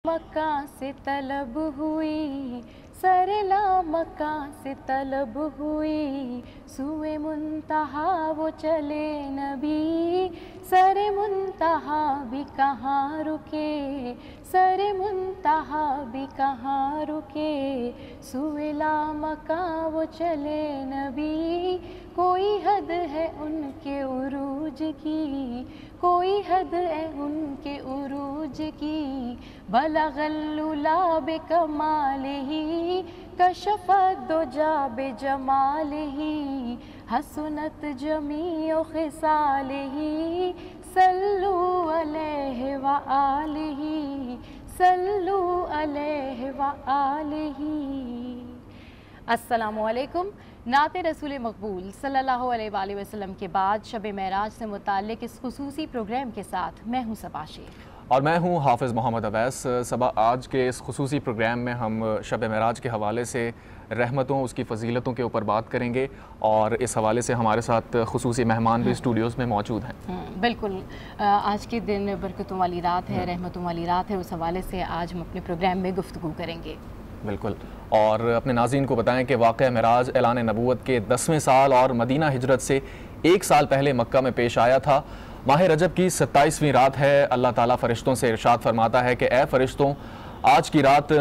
मक्का से तलब हुई सरला मक्का से तलब हुई सुए मुंतहा वो चले नबी सरे मुंतहा भी कहाँ रुके सरे मुंतहा भी कहाँ रुके सुएला मक्का वो चले नबी कोई हद है उनके उरूज की कोई हद है उनके उरूज की बलगल्लुला बेकमालिही कशफत दुजा बेजमालिही हसनत जमीउ खिसालिही सल्लु अलैहि व आलिही सल्लु अलैहि व आलिही। अस्सलामु अलैकुम। नाते रसूल मकबूल सल्लल्लाहु अलैहि वसल्लम के बाद शब मेराज से मुताल्लिक़ इस खुसूसी प्रोग्राम के साथ मैं हूँ सबा शेख और मैं हूँ हाफिज़ मोहम्मद अवैस। सबा, आज के इस खुसूसी प्रोग्राम में हम शब मेराज के हवाले से रहमतों उसकी फ़जीलतों के ऊपर बात करेंगे और इस हवाले से हमारे साथ खुसूसी मेहमान भी स्टूडियोज़ में मौजूद हैं। बिल्कुल, आज के दिन बरकतों वाली रात है, रहमतों वाली रात है, उस हवाले से आज हम अपने प्रोग्राम में गुफ्तगू करेंगे। बिल्कुल, और अपने नाज़रीन को बताएं कि वाक़या मेराज ऐलान नबूवत के 10वें साल और मदीना हिजरत से 1 साल पहले मक्का में पेश आया था। माह रजब की 27वीं रात है। अल्लाह ताला फ़रिश्तों से इरशाद फरमाता है कि ए फ़रिश्तों, आज की रात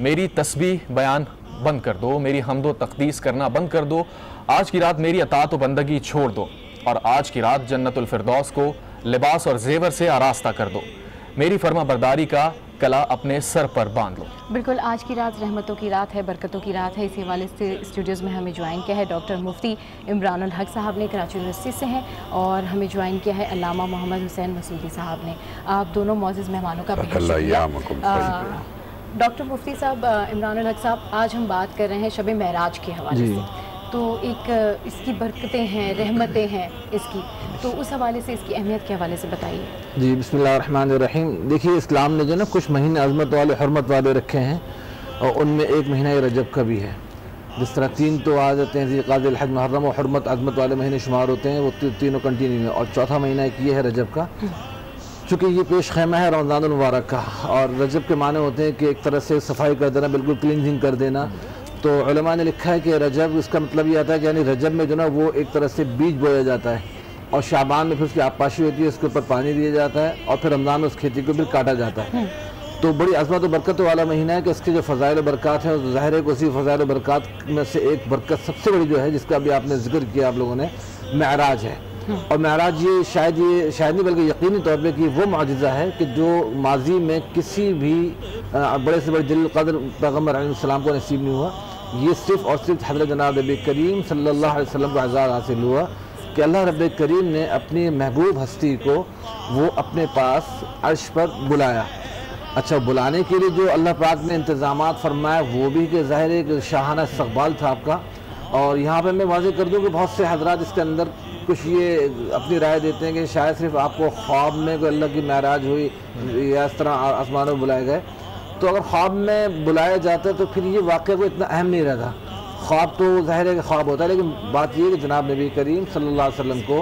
मेरी तस्बीह बयान बंद कर दो, मेरी हम्दो तक़दीस करना बंद कर दो, आज की रात मेरी अताअत व बंदगी छोड़ दो और आज की रात जन्नतुल फिरदौस को लिबास और ज़ेवर से आरास्ता कर दो, मेरी फर्मा बरदारी का कला अपने सर पर बांध लो। बिल्कुल, आज की रात रहमतों की रात है, बरकतों की रात है। इसी हवाले से स्टूडियोज़ में हमें ज्वाइन किया है डॉक्टर मुफ्ती इमरानुल हक साहब ने, कराची यूनिवर्सिटी से हैं, और हमें ज्वाइन किया है अल्लामा मोहम्मद हुसैन मसूदी साहब ने। आप दोनों मौजूद मेहमानों का बहुत शुक्रिया। डॉक्टर मुफ्ती साहब, इमरानुल हक साहब, आज हम बात कर रहे हैं शब मेराज के हवाले से, तो एक इसकी बरकतें हैं, रहमतें हैं इसकी, तो उस हवाले से इसकी अहमियत के हवाले से बताइए। जी, बिस्मिल्लाहिर्रहमानिर्रहीम। देखिए, इस्लाम ने जो ना कुछ महीने अज़मत वाले हरमत वाले रखे हैं और उनमें एक महीना ये रजब का भी है। जिस तरह 3 तो आ जाते हैं, ज़िलक़ादा, हज, मुहर्रम और हरमत अज़मत वाले महीने शुमार होते हैं, वो तीनों कंटिन्यू में, और चौथा महीना एक ये है रजब का। चूँकि ये पेश खैमा है रमज़ानुल मुबारक का, और रजब के माने होते हैं कि एक तरह से सफाई कर देना, बिल्कुल क्लिनजिंग कर देना। तो उलमा ने लिखा है कि रजब, इसका मतलब ये आता है कि यानी रजब में जो ना वो एक तरह से बीज बोया जाता है और शाबान में फिर उसकी आबपाशी होती है, उसके ऊपर पानी दिया जाता है और फिर रमज़ान में उस खेती को भी काटा जाता है। तो बड़ी अज़मत और बरकत वाला महीना है कि इसके जो फ़ज़ाइल बरक़ात हैं, उस ज़ाहिर है कि उसी फ़ज़ाइल बरक़ात में से एक बरकत सबसे बड़ी जो है, जिसका अभी आपने जिक्र किया आप लोगों ने, मेराज है। और मेराज ये शायद नहीं बल्कि यकीनी तौर पे कि वो मुअजिज़ा है कि जो माजी में किसी भी बड़े से बड़े जलील क़द्र पैगम्बर अलैहिस्सलाम को नसीब नहीं हुआ। ये सिर्फ़ और सिर्फ हज़रत जनाब नबी करीम सल्लल्लाहु अलैहि वसल्लम को एज़ाज़ हासिल हुआ कि अल्लाह रब्बे करीम ने अपनी महबूब हस्ती को वो अपने पास अर्श पर बुलाया। अच्छा, बुलाने के लिए जो अल्लाह पाक ने इंतज़ामात फरमाया वो भी कि ज़ाहिर है कि शाहाना इस्तक़बाल था आपका। और यहाँ पर मैं वाज़ेह कर दूँ कि बहुत से हज़रात इसके अंदर कुछ ये अपनी राय देते हैं कि शायद सिर्फ आपको ख्वाब में कोई अल्लाह की मेराज हुई या इस तरह आसमानों में बुलाए गए। तो अगर ख्वाब में बुलाया जाता है तो फिर ये वाक़या को इतना अहम नहीं रहता। ख्वाब तो ज़ाहिर है कि ख्वाब होता है, लेकिन बात ये है कि जनाब नबी करीम सल्लल्लाहु अलैहि वसल्लम को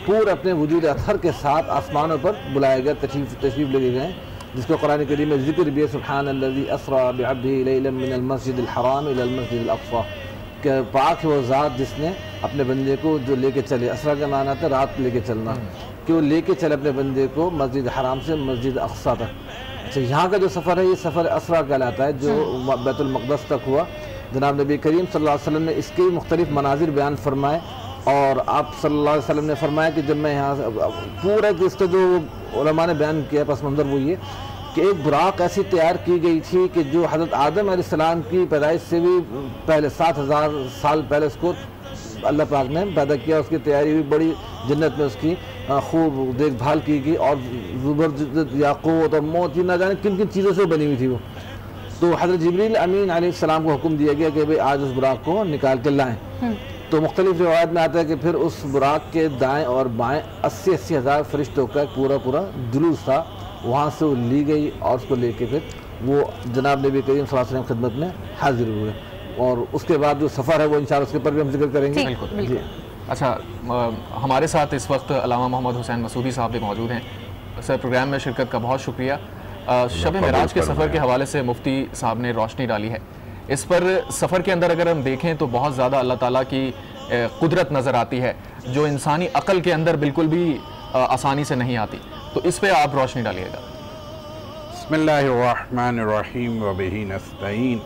पूरे अपने वजूद अतहर के साथ आसमानों पर बुलाया गया, तशरीफ़ ले गए, जिसको कुरान करीम में ज़िक्र भी है, सुब्हानल्लज़ी अस्रा बिअब्दिही लैलन मिनल मस्जिदिल हराम इलल मस्जिदिल अक़सा, कि पाक है वो ज़ात जिसने अपने बंदे को जो लेके चले। असरा का माना था रात लेके चलना, कि वो लेके चले अपने बंदे को मस्जिद हराम से मस्जिद अक़सा तक। अच्छा, यहाँ का जो सफ़र है ये सफ़र असरा कहलाता है, जो बैतुल मक़दस तक हुआ। जनाब नबी करीम सल्लल्लाहु अलैहि वसल्लम ने इसके मुख्तलिफ़ मनाजिर बयान फरमाए और आप सल्लल्लाहु अलैहि वसल्लम ने फरमाया कि जब मैं यहाँ पूरा इसका जो उलमा ने बयान किया पस मंज़र वो ये कि एक बुराक ऐसी तैयार की गई थी कि जो हज़रत आदम अलैहिस्सलाम की पैदाइश से भी पहले 7000 साल पहले उसको अल्लाह पाक ने पैदा किया। उसकी तैयारी हुई, बड़ी जन्नत में उसकी खूब देखभाल की गई और ज़ुबर याक़ूत और मोती न जाने किन किन चीज़ों से बनी हुई थी वो। तो हज़रत जिब्रील अमीन अलैहिस्सलाम को हुक्म दिया गया कि भाई आज उस बुराक को निकाल के लाएँ। तो मुख्तलिफ़ रिवायत में आता है कि फिर उस बुराक के दाएँ और बाएँ 80-80 हज़ार फरिश्तों का पूरा जुलूस था, वहाँ से वो ली गई और उसको लेके फिर वो जनाब नबी करीम सल्लल्लाहु अलैहि वसल्लम खिदमत में हाजिर हुए। और उसके बाद जो सफ़र है वो इंशाअल्लाह उसके ऊपर भी हम जिक्र करेंगे। बिल्कुल। अच्छा, हमारे साथ इस वक्त अल्लामा मोहम्मद हुसैन मसूदी साहब भी मौजूद हैं। सर, प्रोग्राम में शिरकत का बहुत शुक्रिया। شب معراج کے سفر کے حوالے سے مفتی صاحب نے روشنی ڈالی ہے. اس پر سفر کے اندر اگر ہم دیکھیں تو بہت زیادہ اللہ تعالیٰ کی قدرت نظر آتی ہے جو انسانی عقل کے اندر بالکل بھی آسانی سے نہیں آتی. تو اس پہ آپ روشنی ڈالیے گا. بسم اللہ الرحمن الرحیم وبہ نستعین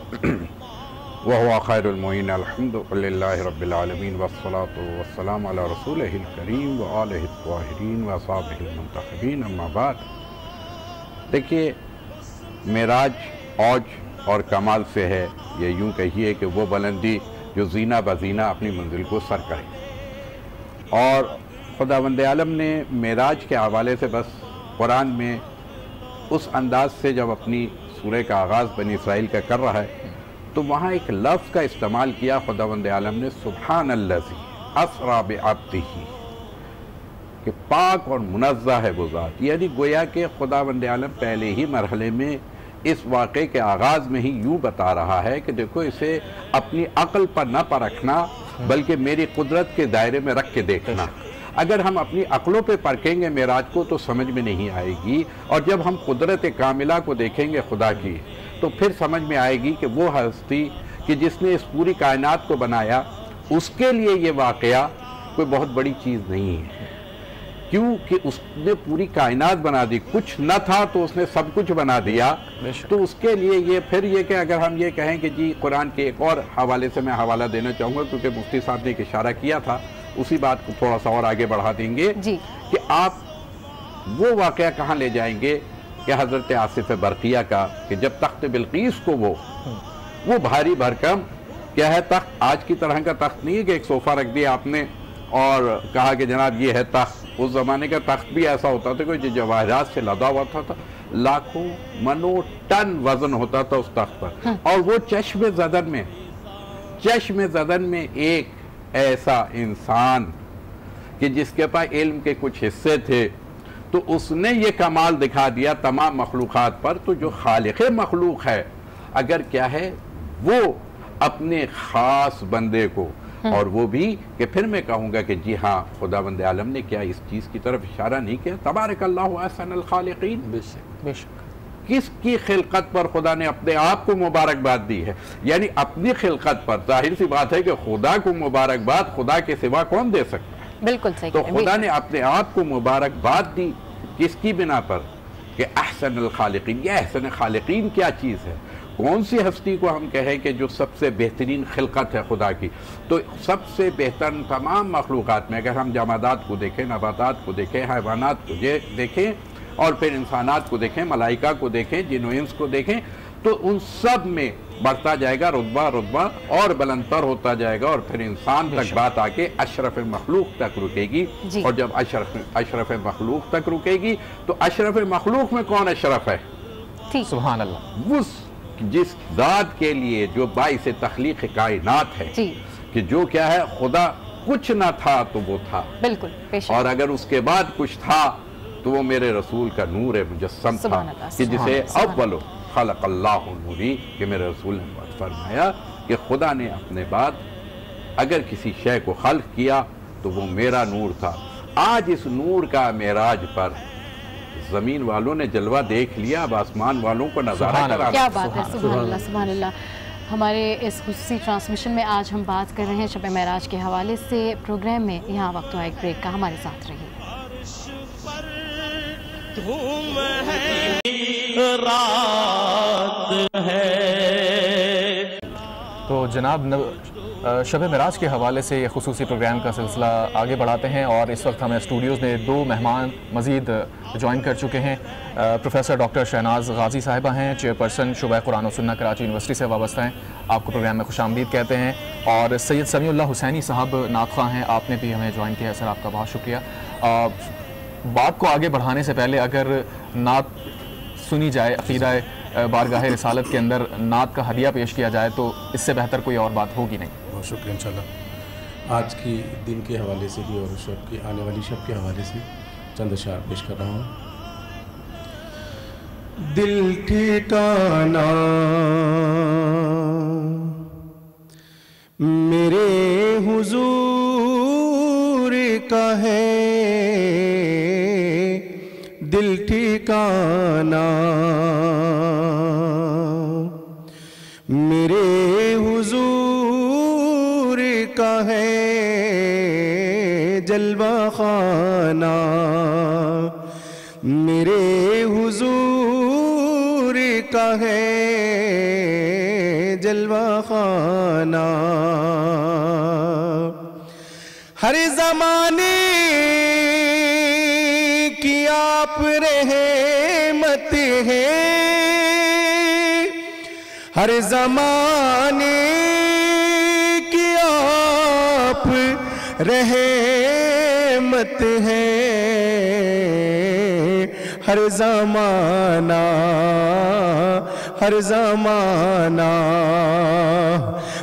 وہو خیر المعین الحمد للہ رب العالمین والصلاة والسلام علی رسولہ الکریم وآلہ الطاہرین واصحابہ المنتخبین. اما بعد، دیکھیے معراج اوج اور کمال سے ہے، یہ یوں کہیے کہ وہ بلندی جو زینہ بزینہ اپنی منزل کو سر کرے. اور خداوند عالم نے معراج کے حوالے سے بس قرآن میں اس انداز سے جب اپنی سورہ کا آغاز بنی اسرائیل کا کر رہا ہے تو وہاں ایک لفظ کا استعمال کیا خداوند عالم نے، سبحان الذی اسری بعبدہ، کہ پاک اور منزہ ہے وہ ذات. یعنی گویا کہ خداوند عالم پہلے ہی مرحلے میں اس واقعے کے آغاز میں ہی یوں بتا رہا ہے کہ دیکھو اسے اپنی عقل پر نہ پرکھنا بلکہ میری قدرت کے دائرے میں رکھ کے دیکھنا. اگر ہم اپنی عقلوں پہ پرکھیں گے معراج کو تو سمجھ میں نہیں آئے گی، اور جب ہم قدرت کاملہ کو دیکھیں گے خدا کی تو پھر سمجھ میں آئے گی کہ وہ ہستی کہ جس نے اس پوری کائنات کو بنایا اس کے لیے یہ واقعہ کوئی بہت بڑی چیز نہیں ہے. کیوں کہ اس نے پوری کائنات بنا دی، کچھ نہ تھا تو اس نے سب کچھ بنا دیا. تو اس کے لیے یہ پھر یہ کہ اگر ہم یہ کہیں کہ جی قرآن کے ایک اور حوالے سے میں حوالہ دینا چاہوں گا کیونکہ مفتی صاحب نے ایک اشارہ کیا تھا، اسی بات کو تھوڑا سا اور آگے بڑھا دیں گے کہ آپ وہ واقعہ کہاں لے جائیں گے کہ حضرت آصف برقیہ کا، کہ جب تخت بلقیس کو وہ بھاری بھرکم کیا ہے تخت، آج کی طرح کا تخت نہیں ہے کہ ایک صوفہ رکھ دیا آپ نے اور کہا کہ جناب یہ ہے تخت. اس زمانے کا تخت بھی ایسا ہوتا تھا کہ جو جواہرات سے لدا ہوا تھا لاکھوں منو ٹن وزن ہوتا تھا اس تخت پر. اور وہ چشم زدن میں ایک ایسا انسان کہ جس کے پاس علم کے کچھ حصے تھے تو اس نے یہ کمال دکھا دیا تمام مخلوقات پر. تو جو خالق مخلوق ہے اگر کیا ہے وہ اپنے خاص بندے کو، اور وہ بھی کہ پھر میں کہوں گا کہ جی ہاں خداوند عالم نے کیا اس چیز کی طرف اشارہ نہیں کیا، تبارک اللہ احسن الخالقین. بے شک کس کی خلقت پر خدا نے اپنے آپ کو مبارکباد دی ہے، یعنی اپنی خلقت پر. ظاہر سی بات ہے کہ خدا کو مبارکباد خدا کے سوا کون دے سکتا ہے؟ بالکل صحیح. تو خدا نے اپنے آپ کو مبارکباد دی کس کی بنا پر؟ کہ احسن الخالقین. یہ احسن خالقین کیا چیز ہے؟ کون سی ہستی کو ہم کہیں کہ جو سب سے بہترین خلقت ہے خدا کی؟ تو سب سے بہتر تمام مخلوقات میں اگر ہم جمادات کو دیکھیں، نباتات کو دیکھیں، حیوانات کو دیکھیں اور پھر انسانات کو دیکھیں، ملائکہ کو دیکھیں، جن و انس کو دیکھیں، تو ان سب میں بڑھتا جائے گا رتبہ اور بلندتر ہوتا جائے گا، اور پھر انسان تک بات آ کے اشرف مخلوق تک رکے گی. اور جب اشرف مخلوق تک رکے گی تو اشرف مخلوق میں کون اشرف ہے؟ سبحان اللہ. جس ذات کے لیے جو باعث تخلیق کائنات ہے کہ جو کیا ہے خدا کچھ نہ تھا تو وہ تھا، بالکل، اور اگر اس کے بعد کچھ تھا تو وہ میرے رسول کا نور مجسم تھا کہ جسے اول خلق اللہ نوری، کہ میرے رسول نے فرمایا کہ خدا نے اپنے بعد اگر کسی شے کو خلق کیا تو وہ میرا نور تھا. آج اس نور کا معراج پر زمین والوں نے جلوہ دیکھ لیا، اب آسمان والوں کو نظارہ کرا. کیا بات ہے، سبحان اللہ سبحان اللہ. ہمارے اس خصوصی ٹرانسمیشن میں آج ہم بات کر رہے ہیں شب معراج کے حوالے سے. پروگرام میں یہاں وقت ہوا ایک بریک کا، ہمارے ساتھ رہیے. تو جناب شب معراج کے حوالے سے یہ خصوصی پروگرام کا سلسلہ آگے بڑھاتے ہیں، اور اس وقت ہمیں اسٹوڈیوز میں 2 مہمان مزید جوائن کر چکے ہیں. پروفیسر ڈاکٹر شہناز غازی صاحبہ ہیں، چیئرپرسن شعبہ قرآن و سنت کراچی یونیورسٹی سے وابستہ ہیں، آپ کو پروگرام میں خوش آمدید کہتے ہیں. اور سید سمیع اللہ حسینی صاحب نعت خواں ہیں، آپ نے بھی ہمیں جوائن کیا ہے. سر آپ کا بہت شکریہ. بات کو آگے بڑھانے سے پہلے اگر نعت سنی جائے، عقیدہ بارگاہ رسالت کے اندر نعت کا ہدیہ پیش کیا جائے تو اس سے بہتر کوئی اور بات ہوگی نہیں. بہت شکریہ. انشاءاللہ آج کی دن کے حوالے سے بھی اور شب کی آنے والی شب کے حوالے سے چند اشعار پیش کر رہا ہوں. دل ٹھکانا میرے حضور کا ہے، دل ٹھکانا میرے حضور کا ہے جلوہ خانہ، میرے حضور کا ہے جلوہ خانہ، ہر زمانے کی آپ رحمت ہے، ہر زمانے کی آپ رحمت ہے، ہر زمانہ ہر زمانہ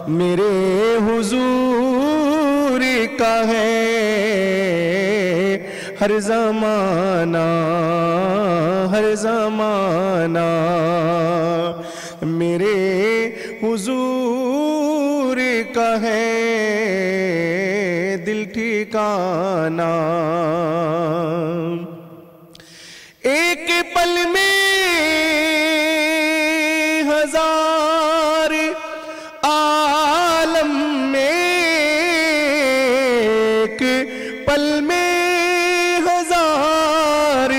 میرے حضور کا ہے، ہر زمانہ ہر زمانہ میرے حضور کا ہے دل ٹھکانا، ایک پل میں ہزار عالم میں، ایک پل میں ہزار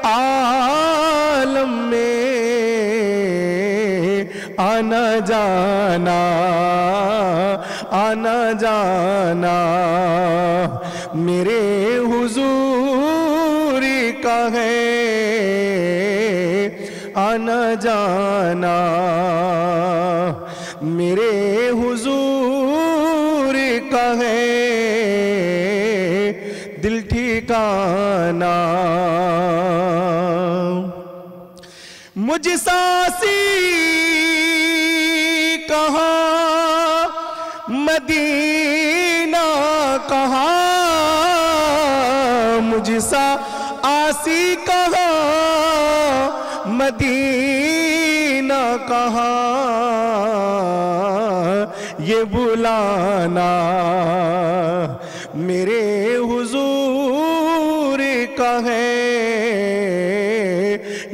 عالم میں آنا جانا آنا جانا میرے حضور کا ہے آنا جانا، میرے حضور کا ہے دل ٹھکانا، مجھ ساسی کہاں مدینہ کہاں، مجھ سا آسی کہاں مدینہ کہاں، یہ بلانا میرے حضور کا ہے،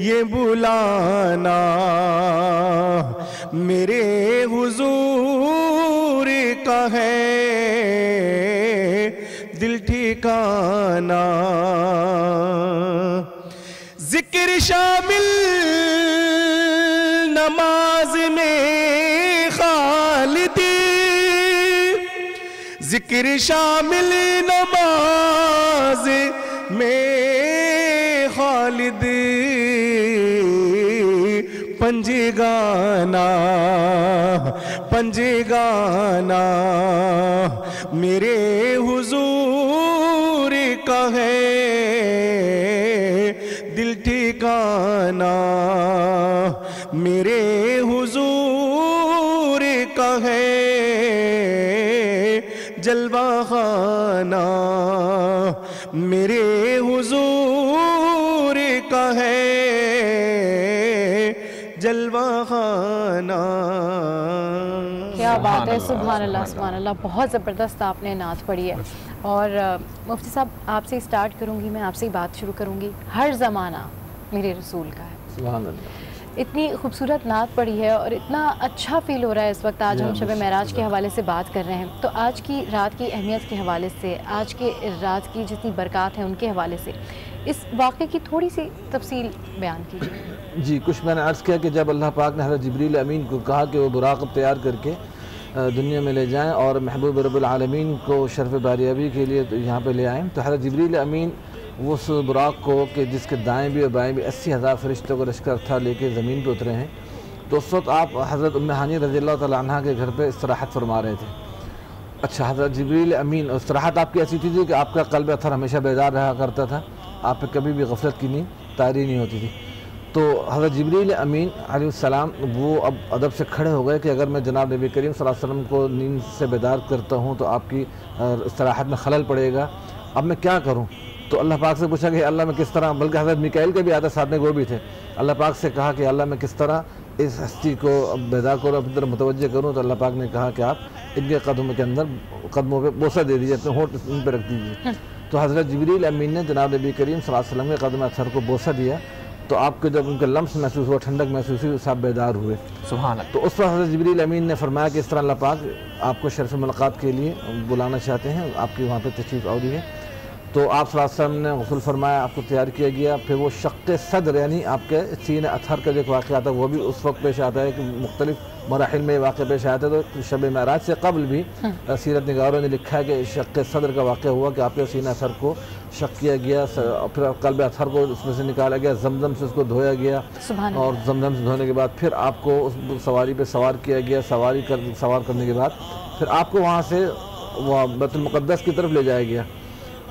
یہ بلانا میرے حضور کا ہے دل ٹھکانا، ذکر شامل نماز میں خالدی، ذکر شامل نماز میں خالد، پنج گانا پنج گانا میرے حضور کا ہے دل ٹھکانا، میرے حضور کا ہے جلوہ خانہ، میرے حضور کا ہے جلوہ خانہ۔ کیا بات ہے، سبحان اللہ سبحان اللہ، بہت زبردست آپ نے نعت پڑھی ہے۔ اور مفتی صاحب آپ سے سٹارٹ کروں گی، میں آپ سے بات شروع کروں گی، ہر زمانہ میرے رسول کا ہے، سبحان اللہ، اتنی خوبصورت نعت پڑھی ہے اور اتنا اچھا فیل ہو رہا ہے اس وقت۔ آج ہم شب معراج کے حوالے سے بات کر رہے ہیں، تو آج کی رات کی اہمیت کے حوالے سے، آج کے رات کی جتنی برکات ہیں ان کے حوالے سے اس واقعے کی تھوڑی سی تفصیل بیان کیجیے۔ جی، کچھ میں نے عرض کیا کہ جب اللہ پاک نے حضرت جبریل امین کو کہا کہ وہ براق تیار کر کے دنیا میں لے جائیں اور محبوب رب العالمین کو شرف باریابی کے لیے یہاں پہ لے آئیں، تو حضرت جبریل امین اس براق کو کہ جس کے دائیں بھی اور بائیں بھی 80,000 فرشتوں کا لشکر تھا لے کے زمین پہ اترے ہیں، تو اس وقت آپ حضرت ام ہانی رضی اللہ تعالیٰ عنہ کے گھر پہ استراحت فرما رہے تھے۔ اچھا، حضرت جبریل امین، استراحت آپ کی ایسی تھی کہ آپ کا قلب اطہر ہمیشہ بیدار رہا کرتا تھا، آپ پہ کبھی بھی غفلت کی نیند طاری نہیں ہوتی تھی۔ تو حضرت جبریل امین علیہ السلام وہ اب ادب سے کھڑے ہو گئے کہ اگر میں جناب نبی کریم صلی اللہ علیہ وسلم کو نیند سے بیدار کرتا ہوں تو آپ کی استراحت میں خلل پڑے گا، اب میں کیا کروں؟ تو اللہ پاک سے پوچھا کہ اللہ میں کس طرح، بلکہ حضرت میکائیل کے بھی آدھے ساتھ میں وہ بھی تھے، اللہ پاک سے کہا کہ اللہ میں کس طرح اس ہستی کو بیدار کروں، اپنی طرف متوجہ کروں، تو اللہ پاک نے کہا کہ آپ ان کے قدموں کے اندر قدموں پہ بوسہ دے دیجیے، اپنے ہونٹ ان پہ رکھ دیجیے۔ تو حضرت جبریل امین نے جناب نبی کریم صلی اللہ علیہ وسلم کے قدم اطہر کو بوسہ دیا، تو آپ کو جب ان کا لمس محسوس ہوا، ٹھنڈک محسوس ہوئی، صاحب بیدار ہوئے. سبحان اللہ. تو اس وقت حضرت جبریل امین نے فرمایا کہ اس طرح اللہ پاک آپ کو شرف ملاقات کے لیے بلانا چاہتے ہیں، آپ کی وہاں پہ تشریف آوری ہے. تو آپ صلی اللہ علیہ وسلم نے غسل فرمایا، آپ کو تیار کیا گیا. پھر وہ شق صدر یعنی آپ کے سینہ اطہر کا جو ایک واقعہ آتا ہے وہ بھی اس وقت پیش آتا ہے کہ مختلف مراحل میں واقعہ پیش آتا ہے. تو شب معراج سے قبل بھی سیرت نگاروں نے لکھا ہے کہ شق صدر کا واقعہ ہوا کہ آپ کے سینہ اطہر کو شق کیا گیا، پھر قلب اطہر کو اس میں سے نکالا گیا، زمزم سے اس کو دھویا گیا، اور زمزم سے دھونے کے بعد پھر آپ کو اس سواری پہ سوار کیا گیا. سوار کرنے کے بعد پھر آپ کو وہاں سے وہ بیت المقدس کی طرف لے جایا گیا.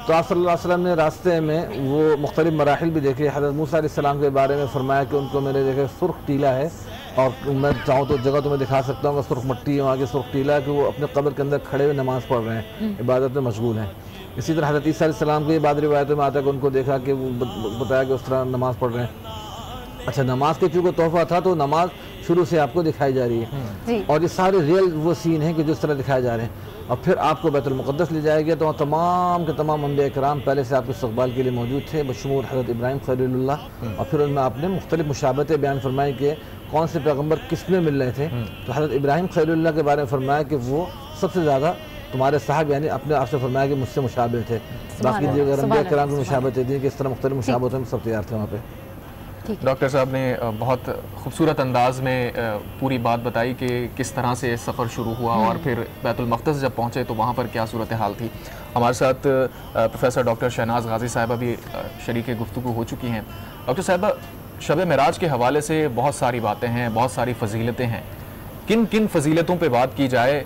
تو آپ صلی اللہ علیہ وسلم نے راستے میں وہ مختلف مراحل بھی دیکھے. حضرت موسیٰ علیہ السلام کے بارے میں فرمایا کہ ان کو میں نے دیکھا سرخ ٹیلا ہے، اور میں چاہوں تو جگہ تمہیں دکھا سکتا ہوں کہ سرخ مٹی ہے وہاں کے سرخ ٹیلا ہے کہ وہ اپنے قبر کے اندر کھڑے ہوئے نماز پڑھ رہے ہیں، عبادت میں مشغول ہیں. اسی طرح حضرت عیسیٰ علیہ السلام کی بعض روایتوں میں آتا ہے کہ ان کو دیکھا کہ وہ بتایا کہ اس طرح نماز پڑھ رہے ہیں. اچھا، نماز کے چونکہ تحفہ تھا تو نماز شروع سے آپ کو دکھائی جا رہی ہے، اور یہ سارے ریئل وہ سین ہیں کہ جس طرح دکھائے جا رہے ہیں. اور پھر آپ کو بیت المقدس لے جایا گیا، تو وہاں تمام کے تمام انبیاء کرام پہلے سے آپ کے استقبال کے لیے موجود تھے، بشمول حضرت ابراہیم خلیل اللہ. اور پھر ان میں آپ نے مختلف مشابہتیں بیان فرمائی کہ کون سے پیغمبر کس میں مل رہے تھے. تو حضرت ابراہیم خلیل اللہ کے بارے میں فرمایا کہ وہ سب سے زیادہ تمہارے صاحب یعنی اپنے آپ سے فرمایا کہ مجھ سے مشابہ تھے. باقی دیگر انبیاء کرام کی مشابہتیں تھیں کہ اس طرح مختلف مشابہتوں میں سب تیار تھے وہاں پہ. ڈاکٹر صاحب نے بہت خوبصورت انداز میں پوری بات بتائی کہ کس طرح سے سفر شروع ہوا اور پھر بیت المقدس جب پہنچے تو وہاں پر کیا صورتحال تھی. ہمارے ساتھ پروفیسر ڈاکٹر شہناز غازی صاحبہ بھی شریک گفتگو ہو چکی ہیں. ڈاکٹر صاحبہ، شب معراج کے حوالے سے بہت ساری باتیں ہیں، بہت ساری فضیلتیں ہیں. کن کن فضیلتوں پہ بات کی جائے؟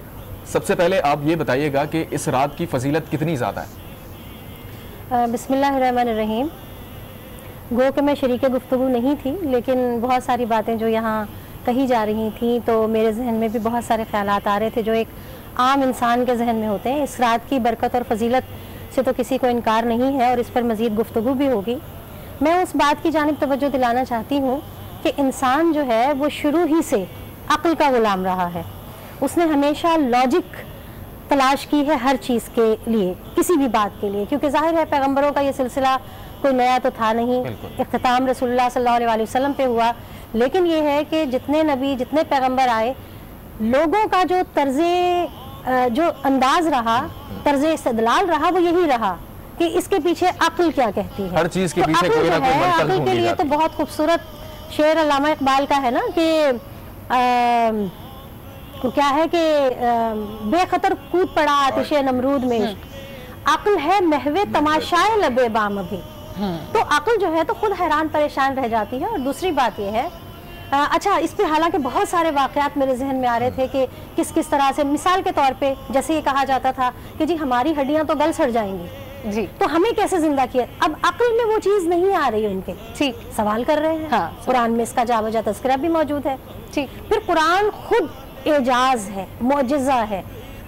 سب سے پہلے آپ یہ بتائیے گا کہ اس رات کی فضیلت کتنی زیادہ ہے؟ بسم اللہ الرحمن الرحیم. گو کہ میں شریک گفتگو نہیں تھی، لیکن بہت ساری باتیں جو یہاں کہی جا رہی تھیں تو میرے ذہن میں بھی بہت سارے خیالات آ رہے تھے جو ایک عام انسان کے ذہن میں ہوتے ہیں. اس رات کی برکت اور فضیلت سے تو کسی کو انکار نہیں ہے، اور اس پر مزید گفتگو بھی ہوگی. میں اس بات کی جانب توجہ دلانا چاہتی ہوں کہ انسان جو ہے وہ شروع ہی سے عقل کا غلام رہا ہے. اس نے ہمیشہ لاجک تلاش کی ہے ہر چیز کے لیے، کسی بھی بات کے لیے، کیونکہ ظاہر ہے پیغمبروں کا یہ سلسلہ کوئی نیا تو تھا نہیں. اختتام رسول اللہ صلی اللہ علیہ وسلم پہ ہوا، لیکن یہ ہے کہ جتنے نبی جتنے پیغمبر آئے، لوگوں کا جو انداز رہا، طرز استدلال رہا، وہ یہی رہا کہ اس کے پیچھے عقل کیا کہتی ہے. ہر چیز کے پیچھے کوئی نہ کوئی منطق عقل کے لیے تو بہت خوبصورت شعر علامہ اقبال کا ہے نا کہ کیا ہے کہ بے خطر کود پڑا آتش نمرود میں، عقل ہے محو تماشائے لب بام ابھی. تو عقل جو ہے تو خود حیران پریشان رہ جاتی ہے. اور دوسری بات یہ ہے، اچھا اس پہ حالانکہ بہت سارے واقعات میرے ذہن میں آ رہے تھے کہ کس طرح سے، مثال کے طور پہ جیسے یہ کہا جاتا تھا کہ جی ہماری ہڈیاں تو گل سڑ جائیں گی، جی تو ہمیں کیسے زندہ کیا. اب عقل میں وہ چیز نہیں آ رہی ان کے، ٹھیک سوال کر رہے ہیں. قرآن میں اس کا جا بجا تذکرہ بھی موجود ہے. ٹھیک، پھر قرآن خود اعجاز ہے، معجزہ ہے.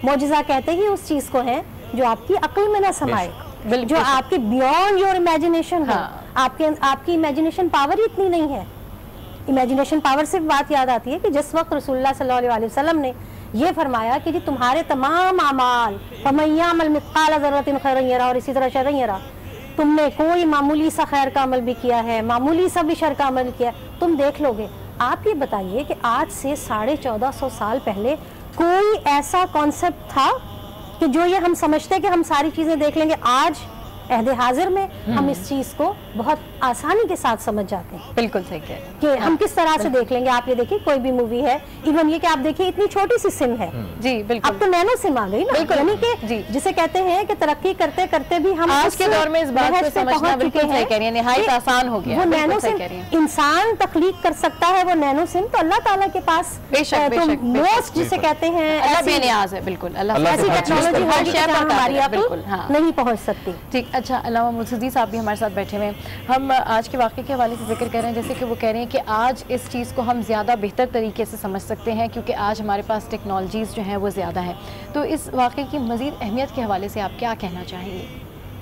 معجزہ کہتے ہی اس چیز کو ہے جو آپ کی عقل میں نہ سمائے، جو آپ کے بیونڈ یور امیجنیشن ہے. آپ کی امیجنیشن پاور ہی اتنی نہیں ہے. امیجنیشن پاور سے بات یاد آتی ہے کہ جس وقت رسول اللہ صلی اللہ علیہ وسلم نے یہ فرمایا کہ جی تمہارے تمام اعمال فَمَن يَعْمَلْ مِثْقَالَ ذَرَّةٍ خَيْرًا يَرَهُ، اور اسی طرح شرًا يَرَهُ. تم نے کوئی معمولی سا خیر کا عمل بھی کیا ہے، معمولی سا بھی شر کا عمل کیا ہے، تم دیکھ لو گے. آپ یہ بتائیے کہ آج سے 1450 سال پہلے کوئی ایسا کانسیپٹ تھا کہ جو یہ ہم سمجھتے کہ ہم ساری چیزیں دیکھ لیں گے؟ آج عہد حاضر میں ہم اس چیز کو بہت آسانی کے ساتھ سمجھ جاتے ہیں. بالکل صحیح کہہ رہے ہیں کہ ہم کس طرح سے دیکھ لیں گے. آپ یہ دیکھیں کوئی بھی مووی ہے، ایون یہ کہ آپ دیکھیں اتنی چھوٹی سی سم ہے، جی بالکل، اب تو نینو سم آ گئی نا، یعنی کہ جسے کہتے ہیں کہ ترقی کرتے کرتے بھی ہم آج کے دور میں اس بات کو سمجھنا بالکل صحیح کہہ رہی ہیں، نہایت آسان ہو گیا. وہ نینو سم انسان تخلیق کر سکتا ہے، وہ نینو سم تو اللہ تعالیٰ کے پاس بے شک موسٹ جسے کہتے ہیں اللہ بے نیاز ہے. بالکل اللہ ایسی ٹیکنالوجی ہر شے پر ہماری عقل نہیں پہنچ سکتی. ٹھیک، اچھا علامہ مسعودی صاحب بھی ہمارے ساتھ بیٹھے ہوئے ہیں. ہم آج کے واقعے کے حوالے سے ذکر کر رہے ہیں، جیسے کہ وہ کہہ رہے ہیں کہ آج اس چیز کو ہم زیادہ بہتر طریقے سے سمجھ سکتے ہیں کیونکہ آج ہمارے پاس ٹیکنالوجیز جو ہیں وہ زیادہ ہیں. تو اس واقعے کی مزید اہمیت کے حوالے سے آپ کیا کہنا چاہیں گے؟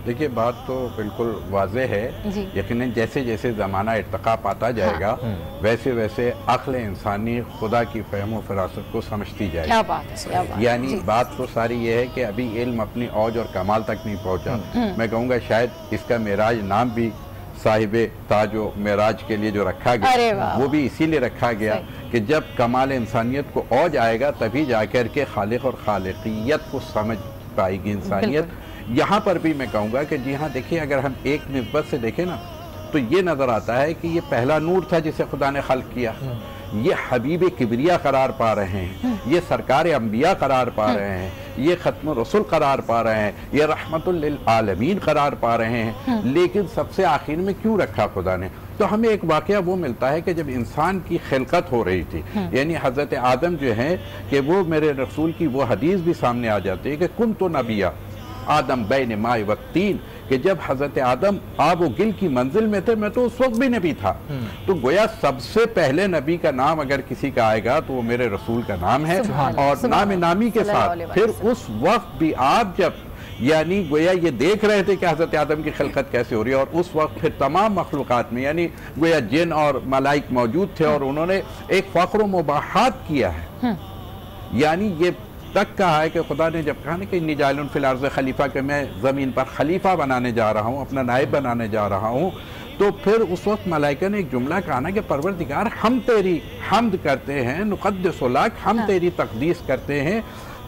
دیکھیے بات تو بالکل واضح ہے. یقیناً جیسے جیسے زمانہ ارتقا پاتا جائے گا ویسے ویسے عقل انسانی خدا کی فہم و فراست کو سمجھتی جائے گی. یعنی بات تو ساری یہ ہے کہ ابھی علم اپنی اوج اور کمال تک نہیں پہنچا. میں کہوں گا شاید اس کا معراج نام بھی صاحب تاج و معراج کے لیے جو رکھا گیا وہ بھی اسی لیے رکھا گیا کہ جب کمال انسانیت کو اوج آئے گا تبھی جا کر کے خالق اور خالقیت کو سمجھ پائے گی انسانیت. یہاں پر بھی میں کہوں گا کہ جی ہاں دیکھیں اگر ہم ایک نسبت سے دیکھیں نا تو یہ نظر آتا ہے کہ یہ پہلا نور تھا جسے خدا نے خلق کیا. یہ حبیب کبریا قرار پا رہے ہیں, یہ سرکار انبیاء قرار پا رہے ہیں, یہ ختم رسول قرار پا رہے ہیں, یہ رحمت للعالمین قرار پا رہے ہیں. لیکن سب سے آخر میں کیوں رکھا خدا نے؟ تو ہمیں ایک واقعہ وہ ملتا ہے کہ جب انسان کی خلقت ہو رہی تھی یعنی حضرت آدم جو ہیں کہ وہ میرے رسول کی وہ حدیث بھی سامنے آ جاتی ہے کہ کنت نبیہ آدم بین ماء و تین, کہ جب حضرت آدم آب و گل کی منزل میں تھے میں تو اس وقت بھی نبی تھا. تو گویا سب سے پہلے نبی کا نام اگر کسی کا آئے گا تو وہ میرے رسول کا نام ہے, اور نام نامی کے ساتھ پھر اس وقت بھی آپ جب یعنی گویا یہ دیکھ رہے تھے کہ حضرت آدم کی خلقت کیسے ہو رہی ہے, اور اس وقت پھر تمام مخلوقات میں یعنی گویا جن اور ملائک موجود تھے اور انہوں نے ایک فخر و مباحات کیا ہے. یعنی یہ تک کہا ہے کہ خدا نے جب کہا نا کہ انی جاعل فی الارض خلیفہ, کہ میں زمین پر خلیفہ بنانے جا رہا ہوں, اپنا نائب بنانے جا رہا ہوں, تو پھر اس وقت ملائکہ نے ایک جملہ کہا نا کہ پروردگار ہم تیری حمد کرتے ہیں, نقدس لک, ہم تیری تقدیس کرتے ہیں.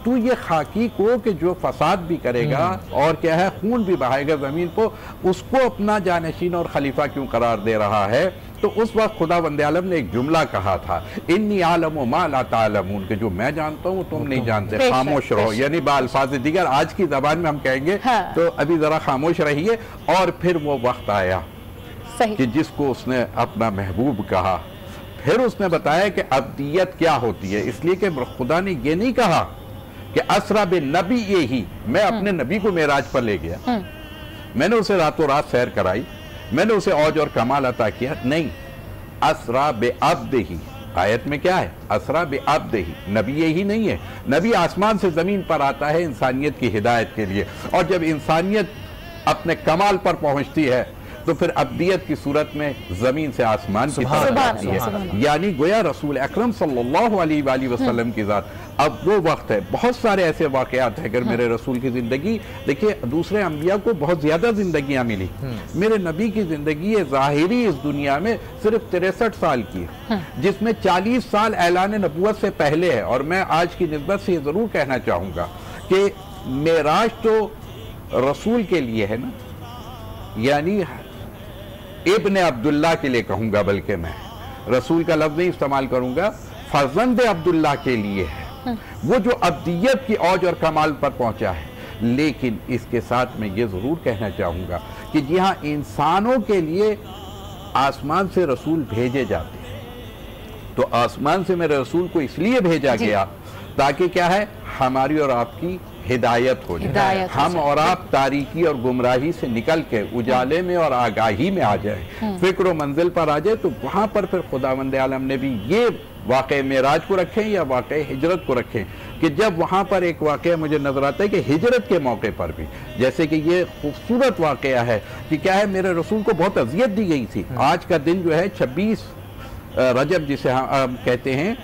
تو یہ خاکی کو کہ جو فساد بھی کرے گا اور کیا ہے خون بھی بہائے گا زمین کو, اس کو اپنا جانشین اور خلیفہ کیوں قرار دے رہا ہے؟ تو اس وقت خدا بند عالم نے ایک جملہ کہا تھا انی عالم ما لا تعلمون, کہ جو میں جانتا ہوں تم نہیں جانتے, خاموش رہو. یعنی بالفاظ دیگر آج کی زبان میں ہم کہیں گے تو ابھی ذرا خاموش رہیے. اور پھر وہ وقت آیا کہ جس کو اس نے اپنا محبوب کہا, پھر اس نے بتایا کہ ابدیت کیا ہوتی ہے. اس لیے کہ خدا نے یہ نہیں کہا کہ اسرا بنبی یہی, میں اپنے نبی کو معراج پر لے گیا, میں نے اسے راتوں رات سیر کرائی, میں نے اسے اوج اور کمال عطا کیا. نہیں, اسرا بعبدہ, آیت میں کیا ہے؟ اسرا بعبدہ. نبی یہی نہیں ہے, نبی آسمان سے زمین پر آتا ہے انسانیت کی ہدایت کے لیے, اور جب انسانیت اپنے کمال پر پہنچتی ہے تو پھر ابدیت کی صورت میں زمین سے آسمان کی طرف آتی ہے. یعنی گویا رسول اکرم صلی اللہ علیہ وآلہ وسلم کی ذات. اب وہ وقت ہے, بہت سارے ایسے واقعات ہیں. اگر میرے رسول کی زندگی دیکھیے, دوسرے انبیاء کو بہت زیادہ زندگیاں ملی, میرے نبی کی زندگی ظاہری اس دنیا میں صرف 63 سال کی ہے, جس میں 40 سال اعلان نبوت سے پہلے ہے. اور میں آج کی نسبت سے یہ ضرور کہنا چاہوں گا کہ معراج تو رسول کے لیے ہے نا, یعنی ابن عبداللہ کے لیے کہوں گا, بلکہ میں رسول کا لفظ نہیں استعمال کروں گا, فرزند عبداللہ کے لیے ہے, وہ جو ابدیت کی اوج اور کمال پر پہنچا ہے. لیکن اس کے ساتھ میں یہ ضرور کہنا چاہوں گا کہ جی ہاں انسانوں کے لیے آسمان سے رسول بھیجے جاتے ہیں, تو آسمان سے میرے رسول کو اس لیے بھیجا گیا تاکہ کیا ہے ہماری اور آپ کی ہدایت ہو جائے, ہم اور آپ تاریکی اور گمراہی سے نکل کے اجالے میں اور آگاہی میں آ جائیں, فکر و منزل پر آ جائے. تو وہاں پر پھر خداوند عالم نے بھی یہ واقعہ معراج کو رکھیں یا واقعہ ہجرت کو رکھیں کہ جب وہاں پر ایک واقعہ مجھے نظر آتا ہے کہ ہجرت کے موقع پر بھی, جیسے کہ یہ خوبصورت واقعہ ہے کہ کیا ہے میرے رسول کو بہت اذیت دی گئی تھی. آج کا دن جو ہے 26 رجب جسے ہم کہتے ہیں,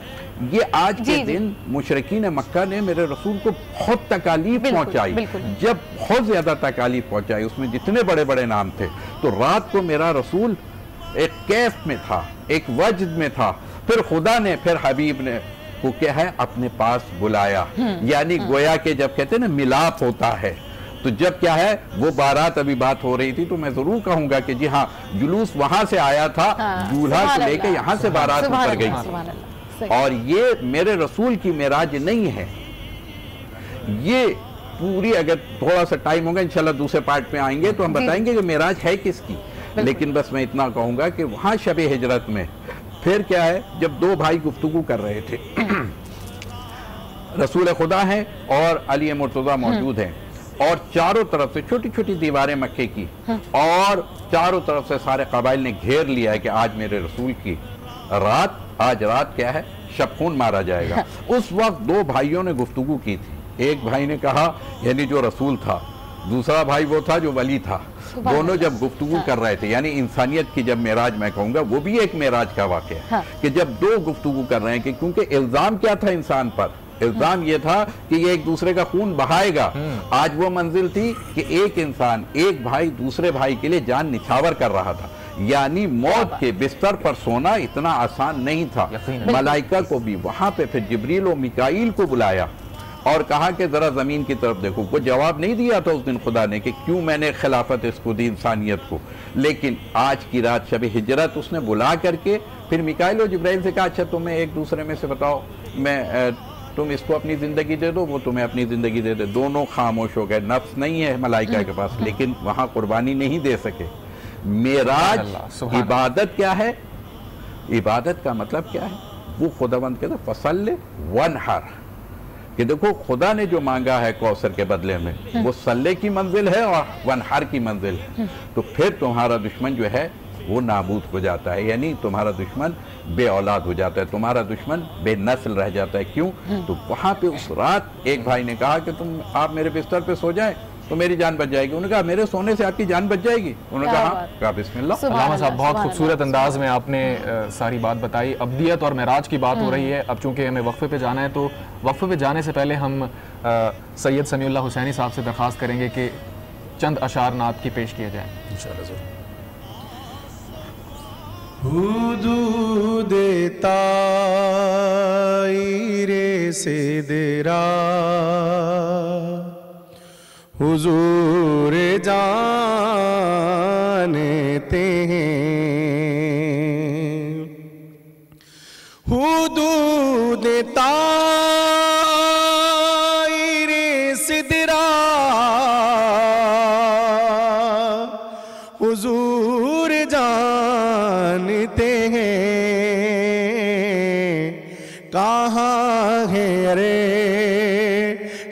یہ آج کے دن مشرکین مکہ نے میرے رسول کو بہت تکالیف پہنچائی. جب بہت زیادہ تکالیف پہنچائی, اس میں جتنے بڑے بڑے نام تھے, تو رات کو میرا رسول ایک کیف میں تھا, ایک وجد میں تھا. پھر خدا نے, پھر حبیب نے کو کیا ہے اپنے پاس بلایا. یعنی گویا کہ جب کہتے ہیں نا ملاپ ہوتا ہے, تو جب کیا ہے وہ بارات ابھی بات ہو رہی تھی, تو میں ضرور کہوں گا کہ جی ہاں جلوس وہاں سے آیا تھا, دولہا سے لے کے یہاں سے بارات اتر گئی. اور یہ میرے رسول کی معراج نہیں ہے, یہ پوری, اگر تھوڑا سا ٹائم ہوگا انشاءاللہ دوسرے پارٹ میں آئیں گے تو ہم بتائیں گے کہ معراج ہے کس کی. لیکن بس میں اتنا کہوں گا کہ وہاں شب ہجرت میں پھر کیا ہے, جب دو بھائی گفتگو کر رہے تھے, رسول خدا ہیں اور علی مرتضیٰ موجود ہیں, اور چاروں طرف سے چھوٹی چھوٹی دیواریں مکے کی, اور چاروں طرف سے سارے قبائل نے گھیر لیا ہے کہ آج میرے رسول کی رات, آج رات کیا ہے شب خون مارا جائے گا. اس وقت دو بھائیوں نے گفتگو کی تھی. ایک بھائی نے کہا, یعنی جو رسول تھا, दूसरा भाई वो था जो वली था। दोनों जब गुफ्तगू कर रहे थे, यानी इंसानियत की जब मेराज मैं कहूँगा, वो भी एक मेराज का वाक़या है कि जब दो गुफ्तगू कर रहे हैं कि क्योंकि इल्ज़ाम क्या था इंसान पर, इल्ज़ाम ये था कि ये एक दूसरे का खून बहाएगा। आज वो मंजिल थी कि एक इंसान, एक भाई दूसरे भाई के लिए जान निछावर कर रहा था, यानी मौत के बिस्तर पर सोना इतना आसान नहीं था। मलाइका को भी वहां पे फिर जिब्रील और मिकाईल को बुलाया और कहा कि जरा जमीन की तरफ देखो। वो जवाब नहीं दिया था उस दिन खुदा ने कि क्यों मैंने खिलाफत इसको दी इंसानियत को, लेकिन आज की रात शब हिजरत उसने बुला करके फिर मिकाईल और जिब्राइल से कहा अच्छा तुम्हें एक दूसरे में से बताओ, मैं तुम इसको अपनी ज़िंदगी दे दो, वो तुम्हें अपनी ज़िंदगी दे दे। दोनों खामोश हो गए। नफ्स नहीं है मलाइका के पास, लेकिन वहाँ कुर्बानी नहीं दे सके। मेराज इबादत क्या है? इबादत का मतलब क्या है? वो खुदावंद कहता फसल्ले वनहर, कि देखो खुदा ने जो मांगा है कौसर के बदले में वो सल्ले की मंजिल है और वनहर की मंजिल है। तो फिर तुम्हारा दुश्मन जो है वो नाबूद हो जाता है, यानी तुम्हारा दुश्मन बे औलाद हो जाता है, तुम्हारा दुश्मन बेनस्ल रह जाता है। क्यों? तो वहाँ पे उस रात एक भाई ने कहा कि आप मेरे बिस्तर पे सो जाएं तो मेरी जान बच जाएगी। उन्होंने कहा मेरे सोने से आपकी जान बच जाएगी? उन्होंने कहा हाँ। कहा बिस्मिल्लाह। अल्लामा साहब बहुत खूबसूरत अंदाज में आपने सारी बात बताई। अब्दियत और मेराज की बात हो रही है। अब चूंकि हमें वक्फे पे जाना है तो वक्फे पे जाने से पहले हम सैयद समीउल्लाह हुसैनी साहब से दरख्वास्त करेंगे कि चंद अशार नात की पेश किए जाए इंशाअल्लाह ज़रूर। हुदूद ताईरे सिदरा हुजूर जानते हैं, हुदूद ताईरे सिदरा हुजूर जानते हैं, कहाँ है रे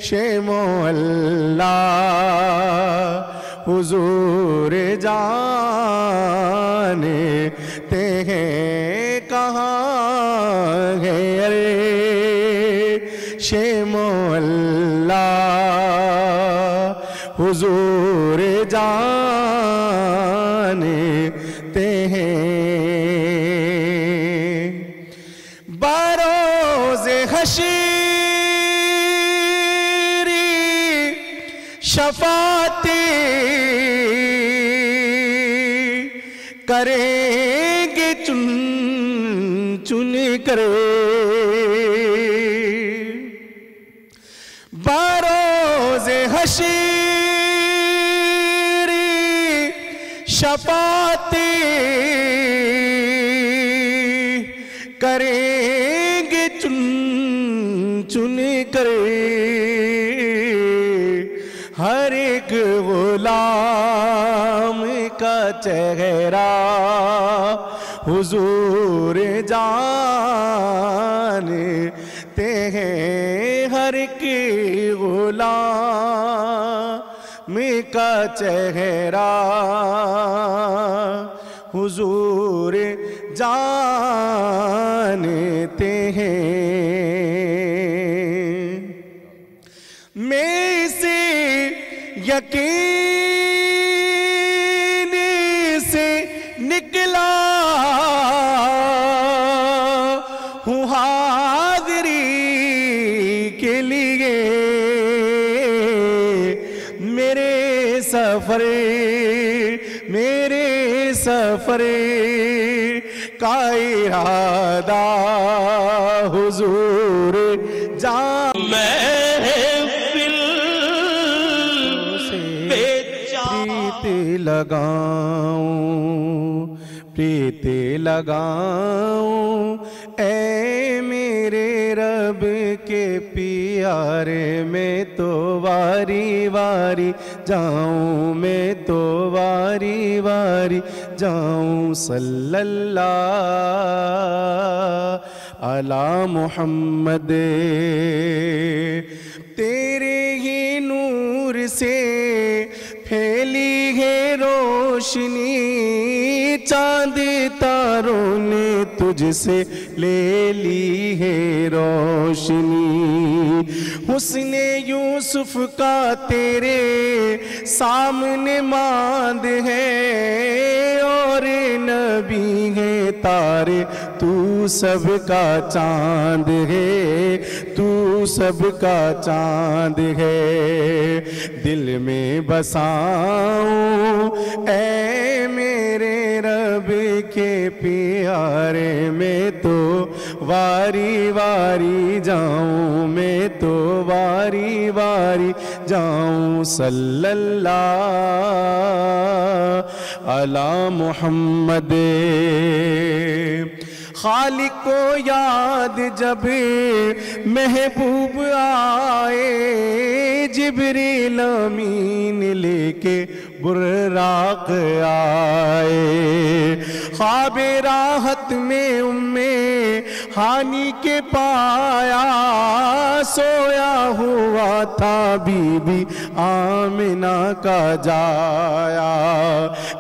शेमो अल्लाह हुजूर जानते हैं, कहाँ है रे शेमो अल्लाह हुजूर जानते हैं। बरोज़े हश्र शफाती करेंगे चुन चुन कर, बरोज़े हश्र शफाती करेंगे चुन चुन कर, हर एक गुलाम का चेहरा हुजूर जानते हैं, हर एक गुलाम का चेहरा हुजूर जानते हैं। मैं इसे यकीन से निकला हूँ हाज़री के लिए, मेरे सफर का इरादा हुजूर जान महफिल से प्रीत लगाऊं ऐ मेरे रब के प्यारे में तो वारी वारी जाऊं, मैं तो वारी वारी जाऊं। सल्लल्लाहु अला मुहम्मद, तेरे ही नूर से फैली है रोशनी, चांद तारों ने तुझसे ले ली है रोशनी। हुस्न यूसुफ का तेरे सामने मांद है और नबी है तारे, तू सबका चांद है, तू सबका चांद है। दिल में बसाऊं ऐ मेरे रब के प्यारे, मैं तो वारी वारी जाऊं, मैं तो वारी वारी जाऊं। सल्लल्लाहु अला मुहम्मद। खालिक को याद जब महबूब आए, जिब्रील अमीन लेके बुर्राक आए। ख्वाब राहत में उम्मे हानि के पाया, सोया हुआ था बीबी आमिना का जाया।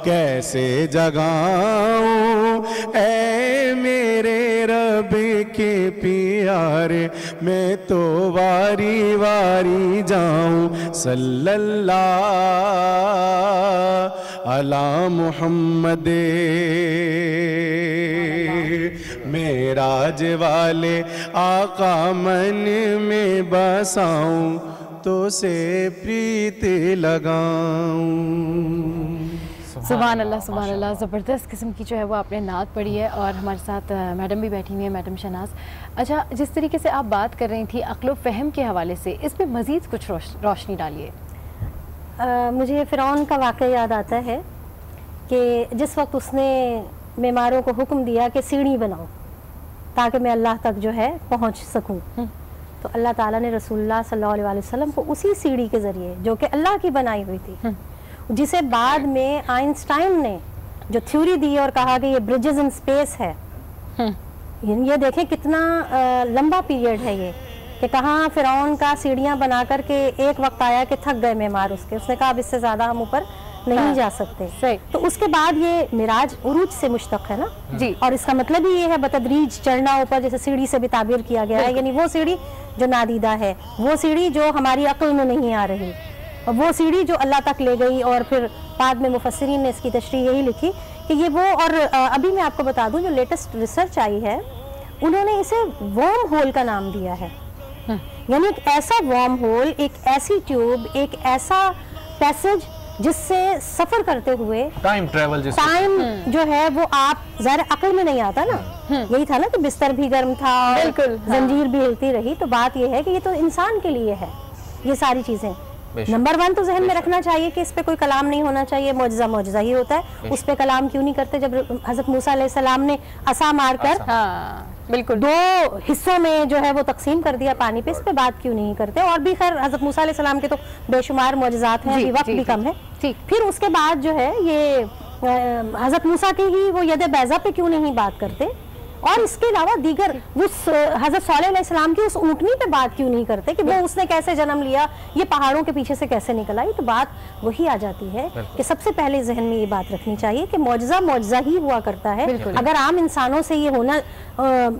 कैसे जगाऊं ऐ मेरे रब के प्यारे, मैं तो वारी वारी जाऊं। सल्लल्लाहु अला मुहम्मद। मेराज वाले आका मन में बसाऊं, तो से प्रीत लगाऊं। सुभान अल्लाह, सुभान अल्लाह। ज़बरदस्त किस्म की जो है वो आपने नात पढ़ी है। और हमारे साथ मैडम भी बैठी हुई है, मैडम शहनाज। अच्छा, जिस तरीके से आप बात कर रही थी अक्ल फ़हम के हवाले से, इस पर मज़ीद कुछ रोशनी डालिए। मुझे फ़िरौन का वाक़या याद आता है कि जिस वक्त उसने मेमारों को हुक्म दिया कि सीढ़ी बनाओ ताकि मैं अल्लाह तक जो है पहुँच सकूँ, तो अल्लाह ताला ने रसूलुल्लाह सल्लल्लाहु अलैहि वसल्लम को उसी सीढ़ी के ज़रिए, जो कि अल्लाह की बनाई हुई थी, जिसे बाद में आइंस्टाइन ने जो थ्योरी दी और कहा कि ये ब्रिजेस इन स्पेस है। ये देखें कितना लंबा पीरियड है ये, कि कहाँ फ़िरौन का सीढ़ियाँ बना कर के एक वक्त आया कि थक गए मेमार उसने कहा अब इससे ज़्यादा हम ऊपर नहीं जा सकते। सही। तो उसके बाद ये मिराज उरूज से मुश्तक है ना जी, और इसका मतलब ही ये है बतदरीज चढ़ना ऊपर, जैसे सीढ़ी से भी ताबीर किया गया है, यानी वो सीढ़ी जो नादीदा है, वो सीढ़ी जो हमारी अक्ल में नहीं आ रही, और वो सीढ़ी जो अल्लाह तक ले गई। और फिर बाद में मुफस्सिरीन ने इसकी तशरीह यही लिखी कि ये वो, और अभी मैं आपको बता दूं जो लेटेस्ट रिसर्च आई है, उन्होंने इसे वर्म होल का नाम दिया है। यानी एक ऐसा वर्म होल, एक ऐसी ट्यूब, एक ऐसा पैसेज जिससे सफर करते हुए टाइम ट्रेवल, टाइम जो है वो आप ज़ाहिर अक्ल में नहीं आता ना। यही था ना कि बिस्तर भी गर्म था, बिल्कुल, जंजीर भी हिलती रही। तो बात ये है कि ये तो इंसान के लिए है ये सारी चीज़ें। नंबर 1 तो जहन में रखना चाहिए कि इस पे कोई कलाम नहीं होना चाहिए, मौजज़ा मौजज़ा ही होता है। उस पे कलाम क्यों नहीं करते? जब हज़रत मूसा अलैहिस्सलाम ने असा मारकर बिल्कुल 2 हिस्सों में जो है वो तकसीम कर दिया पानी पे, इस पे बात क्यों नहीं करते? और भी खैर हज़रत मूसा अलैहिस्सलाम के तो बेशुमार मौजज़ात हैं, अभी वक्त भी कम है। ठीक, फिर उसके बाद जो है ये हज़रत मूसा की ही वो यद बैज़ा पे क्यों नहीं बात करते? और इसके अलावा दीगर उस हज़रत सालेह अलैहिस्सलाम की उस ऊँटनी पे बात क्यों नहीं करते कि वो उसने कैसे जन्म लिया, ये पहाड़ों के पीछे से कैसे निकल आई? तो बात वही आ जाती है कि सबसे पहले जहन में ये बात रखनी चाहिए कि मौजज़ा मौजज़ा ही हुआ करता है। अगर आम इंसानों से ये होना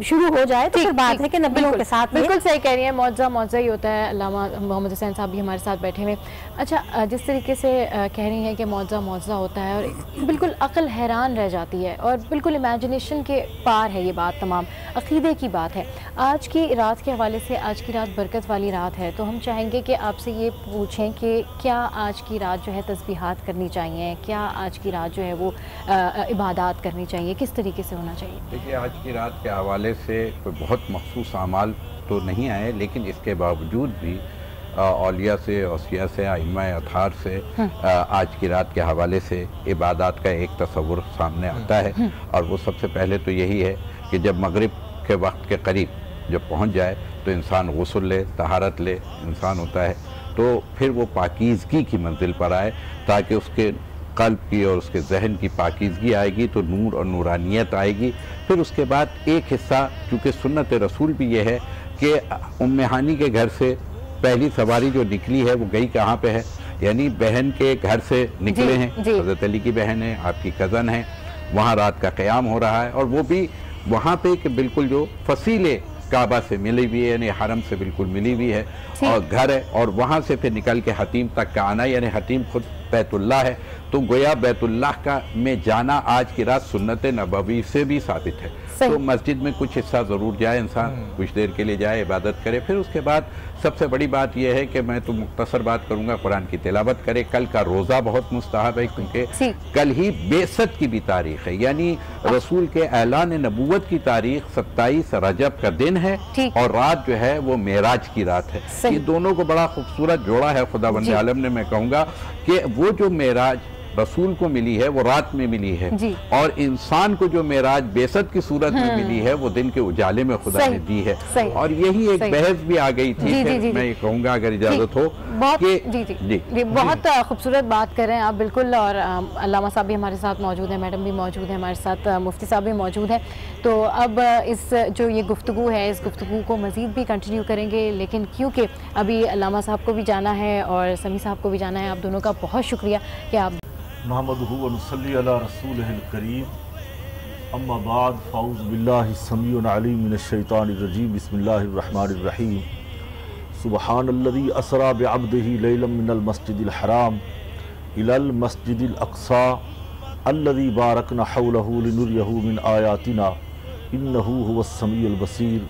शुरू हो जाए तो फिर बात है कि नबियों के साथ। बिल्कुल सही कह रही है, मौजज़ा मौजज़ा ही होता है। अल्लामा मोहम्मद हुसैन साहब भी हमारे साथ बैठे हुए। अच्छा, जिस तरीके से कह रही हैं कि मौजज़ा मौजज़ा होता है और बिल्कुल अक्ल हैरान रह जाती है और बिल्कुल इमेजिनेशन के पार है ये बात, तमाम अक़ीदे की बात है। आज की रात के हवाले से, आज की रात बरकत वाली रात है, तो हम चाहेंगे कि आपसे ये पूछें कि क्या आज की रात जो है तस्बीहात करनी चाहिए, क्या आज की रात जो है वो इबादत करनी चाहिए, किस तरीके से होना चाहिए? देखिए, आज की रात के हवाले से कोई बहुत मखसूस अमाल तो नहीं आए, लेकिन इसके बावजूद भी औलिया से, औसिया से, आइम्मा अथार से आज की रात के हवाले से इबादत का एक तस्वुर सामने आता है। और वो सबसे पहले तो यही है कि जब मगरिब के वक्त के करीब जब पहुंच जाए तो इंसान गुस्ल ले, तहारत ले, इंसान होता है, तो फिर वो पाकीज़गी की मंजिल पर आए, ताकि उसके क़ल्ब की और उसके जहन की पाकीज़गी आएगी तो नूर और नूरानियत आएगी। फिर उसके बाद एक हिस्सा, चूँकि सुन्नत रसूल भी ये है कि उम्मे हानी के घर से पहली सवारी जो निकली है वो गई कहाँ पे है? यानी बहन के घर से निकले हैं, हज़रत अली की बहन है, आपकी कज़न है, वहाँ रात का क़याम हो रहा है, और वो भी वहाँ पे कि बिल्कुल जो फसीले काबा से मिली हुई है, यानी हरम से बिल्कुल मिली हुई है और घर है, और वहाँ से फिर निकल के हतीम तक का आना, यानी हतीम खुद बैतुल्लाह है, तो गोया बैतुल्लाह का में जाना आज की रात सुन्नत नबवी से भी साबित है। तो मस्जिद में कुछ हिस्सा ज़रूर जाए इंसान, कुछ देर के लिए जाए, इबादत करे। फिर उसके बाद सबसे बड़ी बात यह है कि मैं तो मुख्तसर बात करूँगा, कुरान की तिलावत करे। कल का रोज़ा बहुत मुस्तहब है, क्योंकि कल ही बेसत की भी तारीख़ है, यानी रसूल के ऐलान नबूवत की तारीख़ 27 रजब का दिन है, और रात जो है वो मेराज की रात है। ये दोनों को बड़ा खूबसूरत जोड़ा है खुदावंद आलम ने। मैं कहूँगा कि वो जो मेराज रसूल को मिली है वो रात में मिली है, और इंसान को जो मेराज बेसत की सूरत में मिली है वो दिन के उजाले में खुदा ने दी है। और यही एक बहस भी आ गई थी। मैं ये कहूँगा अगर इजाज़त हो जी बहुत खूबसूरत बात कर रहे हैं आप, बिल्कुल। और अल्लामा साहब भी हमारे साथ मौजूद हैं, मैडम भी मौजूद हैं हमारे साथ, मुफ्ती साहब भी मौजूद हैं। तो अब इस जो ये गुफ्तगू है, इस गुफ्तगू को मज़ीद भी कंटिन्यू करेंगे, लेकिन क्योंकि अभी अल्लामा साहब को भी जाना है और समी साहब को भी जाना है, आप दोनों का बहुत शुक्रिया कि आप नहमदुहु व नुसल्ली अला रसूलिहिल करीम, अम्मा बाद, फ़ाऊज़ु बिल्लाहि समीउन अलीम मिनश शैतानिर रजीम, बिस्मिल्लाहिर रहमानिर रहीम। सुब्हानल्लज़ी असरा बिअब्दिही लैलन मिनल मस्जिदिल हराम इलल मस्जिदिल अक़सा अल्लज़ी बारकना हौलहु लिनुरियहु मिन आयातिना इन्नहु हुवस समीउल बसीर।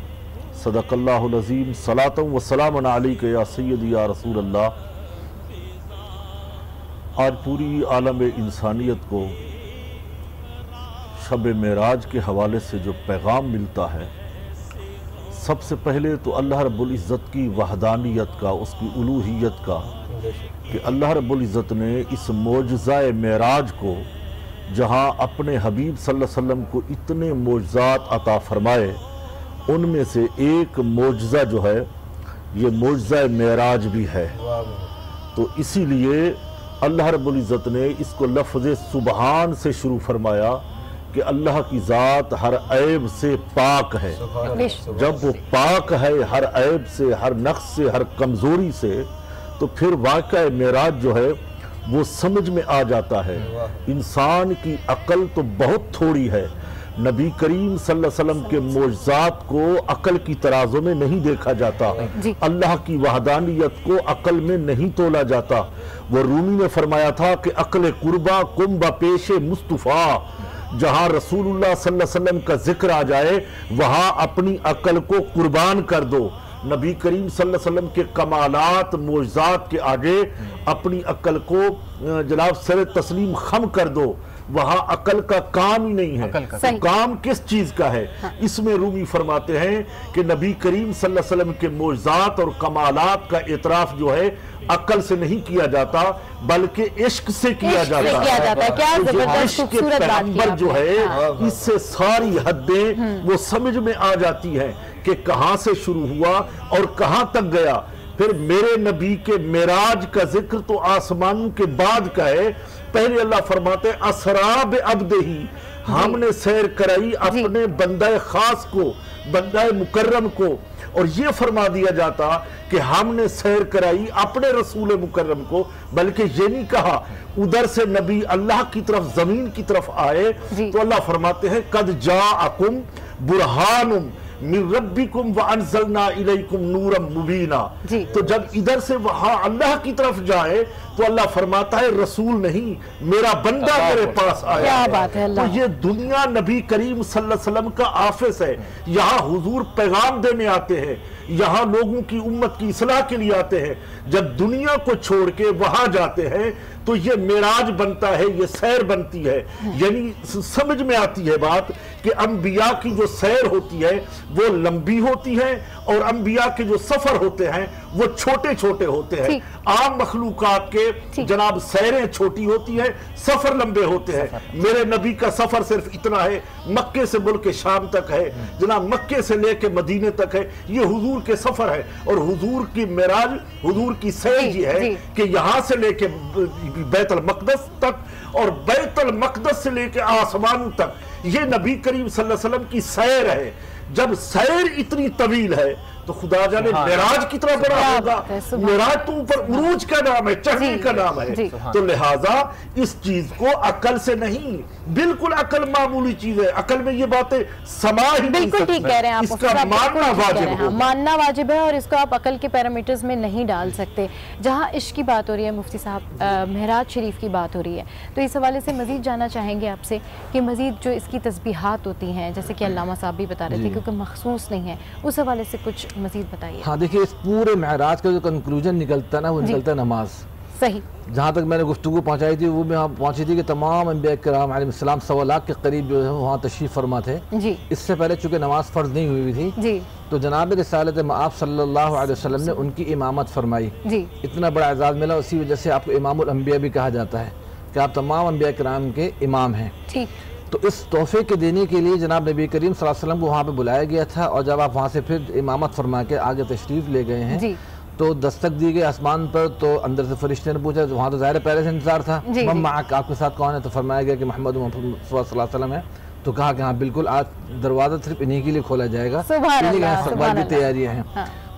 सदक़ल्लाहुल अज़ीम। सलातन व सलामन अलैका या सय्यदी या रसूलल्लाह। आज पूरी आलम इंसानियत को शब मेराज के हवाले से जो पैगाम मिलता है, सबसे पहले तो अल्लाह रब्बुल इज़्ज़त की वहदानियत का, उसकी उलूहियत का, कि अल्लाह रब्बुल इज़्ज़त ने इस मोजज़ाए मेराज को, जहाँ अपने हबीब सल्लल्लाहु अलैहि वसल्लम को इतने मोजज़ात अता फरमाए, उनमें से एक मोजज़ा जो है ये मोजज़ाए मेराज भी है। तो इसीलिए अल्लाह रब्बुल इज़्ज़त ने इसको लफ्ज़ सुबहान से शुरू फरमाया कि अल्लाह की ज़ात हर ऐब से पाक है। जब वो पाक है हर ऐब से, हर नक्स से, हर कमज़ोरी से, तो फिर वाक़या मेराज जो है वो समझ में आ जाता है। इंसान की अक्ल तो बहुत थोड़ी है, नबी करीम सल्लल्लाहु अलैहि वसल्लम के मोजज़ात को अक्ल की तराजों में नहीं देखा जाता, अल्लाह की वहदानियत को अक्ल में नहीं तोला जाता। वो रूमी ने फरमाया था कि अक्ल कुर्बा कुम ब पेशे मुस्तफ़ा, जहाँ रसूलुल्लाह सल्लल्लाहु अलैहि वसल्लम का जिक्र आ जाए वहाँ अपनी अक्ल को कुर्बान कर दो। नबी करीम सल्लल्लाहु अलैहि वसल्लम के कमालात मोजज़ात के आगे अपनी अक्ल को जनाब सर तस्लीम खम कर दो, वहाँ अकल का काम ही नहीं है। तो काम किस चीज का है? इसमें रूमी फरमाते हैं कि नबी करीम सल्लल्लाहु अलैहि वसल्लम के मोजज़ात और कमालात का इतराफ जो है अकल से नहीं किया जाता बल्कि इश्क से किया जाता है। क्या इश्क के पैगंबर जो है इससे सारी हदें वो समझ में आ जाती हैं कि कहाँ से शुरू हुआ और कहाँ तक गया। फिर मेरे नबी के मेराज का जिक्र तो आसमान के बाद का है। पहले अल्लाह फरमाते हैं असरा बिअब्दिही, हमने सैर कराई अपने बंदा खास को, बंदा मुकर्रम को। और ये फरमा दिया जाता कि हमने सैर कराई अपने रसूल मुकर्रम को, बल्कि ये नहीं कहा उधर से नबी अल्लाह की तरफ जमीन की तरफ आए। तो अल्लाह फरमाते हैं कद जाअकुम बुरहानुम मिन रब्बिकुम व अंज़लना इलैकुम नूरम मुबीना। तो जब इधर से वहां अल्लाह की तरफ जाए तो अल्लाह फरमाता है रसूल नहीं, मेरा बंदा मेरे पास आया है। तो ये दुनिया नबी करीम सल्लल्लाहु अलैहि वसल्लम का ऑफिस है। यहाँ हुजूर पैगाम देने आते हैं, यहाँ लोगों की उम्मत की इस्लाह के लिए आते हैं। जब दुनिया को छोड़ के वहां जाते हैं तो ये मेराज बनता है, ये सैर बनती है। यानी समझ में आती है बात कि अंबिया की जो सैर होती है वो लंबी होती है और अंबिया के जो सफर होते हैं वो छोटे छोटे होते हैं। आम मखलूकात के जनाब सैरें छोटी होती है, सफर लंबे होते हैं। मेरे नबी का सफर सिर्फ इतना है, मक्के से मुल्क शाम तक है, जनाब मक्के से लेके मदीने तक है, ये हुजूर के सफर है। और हुजूर की मेराज, हुजूर की सैर ये है कि यहां से लेके बैतुल मक़दस तक और बैतुल मक़दस से लेके आसमान तक ये नबी करीम सल्लल्लाहु अलैहि वसल्लम की सैर है। जब सैर इतनी तवील है تو خدا جانے معراج کتنا بڑا ہوگا. معراج تو اوپر عروج کا نام ہے, چڑھنے کا نام ہے. تو لہٰذا اس چیز کو عقل سے نہیں, بالکل عقل معمولی چیز ہے, عقل میں یہ باتیں سما ہی نہیں بالکل ٹھیک کہہ رہے ہیں آپ, اس کا ماننا واجب ہوگا. ماننا واجب ہے, اور اس کو آپ عقل کے پیرامیٹرز میں نہیں ڈال سکتے. جہاں عشق کی بات ہو رہی ہے مفتی صاحب, معراج شریف کی بات ہو رہی ہے, تو اس حوالے سے مزید جاننا چاہیں گے آپ سے کہ مزید جو اس کی تسبیحات ہوتی ہیں, جیسے کہ علامہ صاحب بھی بتا رہے تھے کیونکہ مخصوص نہیں ہے, اس حوالے سے کچھ مزید بتائیے. ہاں دیکھیے, اس پورے معراج کا جو کنکلوژن نکلتا ہے نا, وہ نکلتا ہے نماز. صحیح. جہاں تک میں نے گفتگو پہنچائی تھی وہ بھی وہاں پہنچی تھی کہ تمام انبیاء کرام علیہ السلام 1.25 لاکھ کے قریب جو ہے وہاں تشریف فرما تھے. اس سے پہلے چونکہ نماز فرض نہیں ہوئی تھی, تو جناب رسالت مآب صلی اللہ علیہ وسلم نے ان کی امامت فرمائی. اتنا بڑا اعزاز ملا, اسی وجہ سے آپ کو امام الانبیاء بھی کہا جاتا ہے کہ آپ تمام انبیاء کرام کے امام ہیں. تو اس تحفے کے دینے کے لیے جناب نبی کریم صلی اللہ علیہ وسلم کو وہاں پہ بلایا گیا تھا, اور جب آپ وہاں سے پھر امامت فرما کے آگے تشریف لے گئے ہیں تو دستک دی گئی آسمان پر, تو اندر سے فرشتے نے پوچھا, وہاں تو ظاہر پہلے سے انتظار تھا, من معک, آپ کے ساتھ کون ہے؟ تو فرمایا گیا کہ محمد صلی اللہ علیہ وسلم ہے. تو کہا کہ ہاں بالکل, آج دروازہ صرف انہی کے لیے کھولا جائے گا, انہی کے استقبال کی تیاریاں ہیں.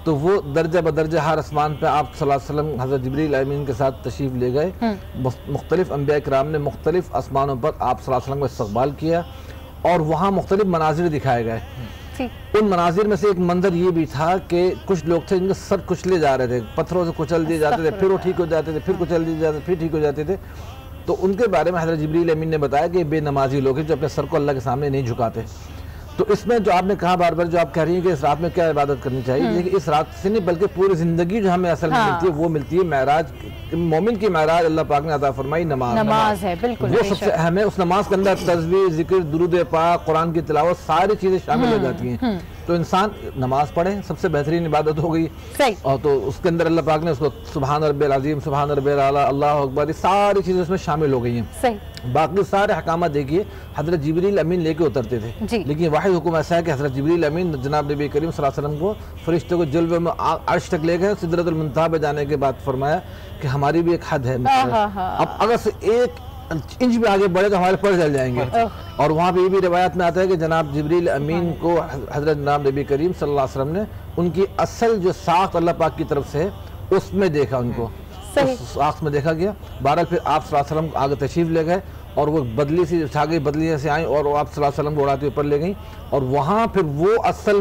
تو وہ درجہ بدرجہ ہر آسمان پہ آپ صلی اللہ علیہ وسلم حضرت جبریل امین کے ساتھ تشریف لے گئے. مختلف انبیاء کرام نے مختلف آسمانوں پر آپ صلی اللہ علیہ وسلم کا استقبال کیا, اور وہاں مختلف مناظر دکھائے گئے. ان مناظر میں سے ایک منظر یہ بھی تھا کہ کچھ لوگ تھے جن کے سر کچلے جا رہے تھے, پتھروں سے کچل دیے جاتے تھے, پھر وہ ٹھیک ہو جاتے تھے, پھر کچل دیے جاتے تھے, پھر ٹھیک ہو جاتے تھے. تو ان کے بارے میں حضرت جبریل امین نے بتایا کہ بے نمازی لوگ ہیں جو اپنے سر کو اللہ کے سامنے نہیں جھکاتے. تو اس میں جو آپ نے کہا بار بار, جو آپ کہہ رہی ہیں کہ اس رات میں کیا عبادت کرنی چاہیے, لیکن اس رات سے نہیں بلکہ پوری زندگی جو ہمیں اصل میں ملتی ہے وہ ملتی ہے معراج. مومن کی معراج اللہ پاک نے عطا فرمائی نماز ہے, بالکل وہ سب سے اہم ہے. اس نماز کے اندر تسبیح, ذکر, درود پاک, قرآن کی تلاوت, ساری چیزیں شامل ہو جاتی ہیں. تو انسان نماز پڑھے, سب سے بہترین عبادت ہو گئی. اور تو اس کے اندر اللہ پاک نے اس کو سبحان رب العظیم, سبحان رب الاعلیٰ, اللہ اکبر, یہ ساری چیزیں اس میں شامل ہو گئی ہیں. باقی سارے احکامات دیکھیے حضرت جبریل امین لے کے اترتے تھے, لیکن واحد حکم ایسا ہے کہ حضرت جبریل امین جناب نبی کریم صلی اللہ علیہ وسلم کو فرشتے کو جلوے میں عرش تک لے گئے, سدرۃ المنتہا پہ جانے کے بعد فرمایا کہ ہماری بھی ایک حد ہے, اب اگر سے ایک انچ بھی آگے بڑھے تو ہمارے پر جل جائیں گے. اور وہاں پہ یہ بھی روایت میں آتا ہے کہ جناب جبریل امین کو حضرت جناب نبی کریم صلی اللہ علیہ وسلم نے ان کی اصل جو ساخت اللہ پاک کی طرف سے اس میں دیکھا, ان کو اس ساخت میں دیکھا گیا. بہرحال پھر آپ صلی اللہ علیہ وسلم آگے تشریف لے گئے, اور وہ بدلی سی اٹھا گئی, بدلی سے آئیں اور آپ صلی اللہ علیہ وسلم کو اڑاتے اوپر لے گئیں. اور وہاں پھر وہ اصل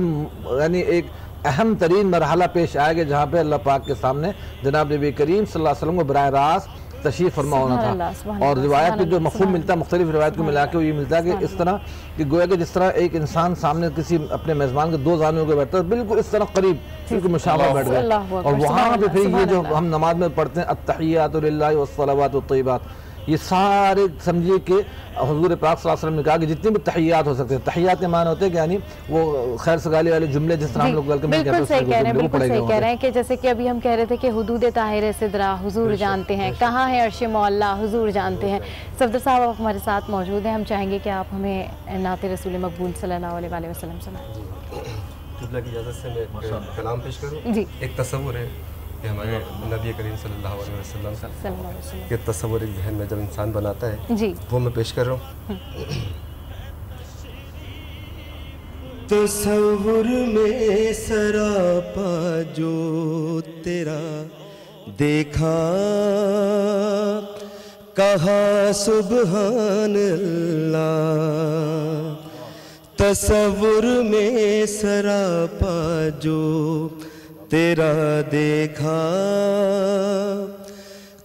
یعنی ایک اہم ترین مرحلہ پیش آئے گا جہاں پہ اللہ پاک کے سامنے جناب نبی کریم صلی اللہ علیہ وسلم کو براہ راست تشریف فرما ہونا تھا. اور روایت میں جو مفہوم ملتا ہے, مختلف روایت کو ملا کے وہ یہ ملتا ہے کہ اس طرح کہ گویا کہ جس طرح ایک انسان سامنے کسی اپنے میزبان کے 2 زانوں کے بیٹھتا ہے, بالکل اس طرح قریب بالکل مشابہ بیٹھ گئے. اور وہاں پہ پھر یہ جو ہم نماز میں پڑھتے ہیں التحیات للہ والصلوات والطیبات, یہ سارے سمجھیے کہ حضور پاک صلی اللہ علیہ وسلم نے کہا کہ جتنے بھی تحیات ہو سکتے ہیں, تحیات کے معنی ہوتے ہیں کہ یعنی وہ خیر سگالی والے جملے جس طرح ہم لوگ بالکل صحیح کہہ رہے ہیں, بالکل صحیح کہہ رہے ہیں کہ جیسے کہ ابھی ہم کہہ رہے تھے کہ حدود طاہر سدرہ حضور جانتے ہیں, کہاں ہے عرش معلیٰ حضور جانتے ہیں. صفدر صاحب آپ ہمارے ساتھ موجود ہیں, ہم چاہیں گے کہ آپ ہمیں نعت رسول مقبول صلی اللہ علیہ وسلم سنائیں. قبلہ کی اجازت سے میں کلام پیش کروں. ایک تصور ہے کہ ہمارے نبی کریم صلی اللہ علیہ وسلم کے تصور ایک ذہن میں جب انسان بناتا ہے وہ میں پیش کر رہا ہوں. تصور میں سراپا جو تیرا دیکھا, کہا سبحان اللہ. تصور میں سراپا جو تیرا دیکھا,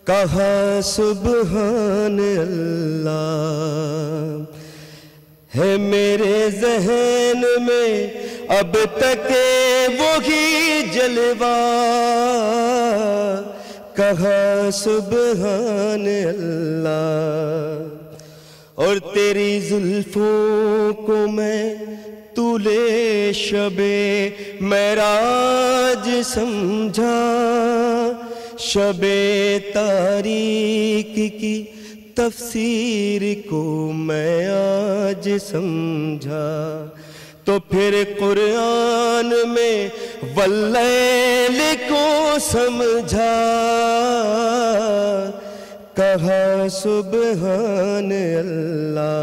کہا سبحان اللہ. ہے میرے ذہن میں اب تک وہی جلوہ, کہا سبحان اللہ. اور تیری زلفوں کو میں طولے شب معراج سمجھا, شب تاریک کی تفسیر کو میں آج سمجھا. تو پھر قرآن میں واللیل کو سمجھا, کہا سبحان اللہ.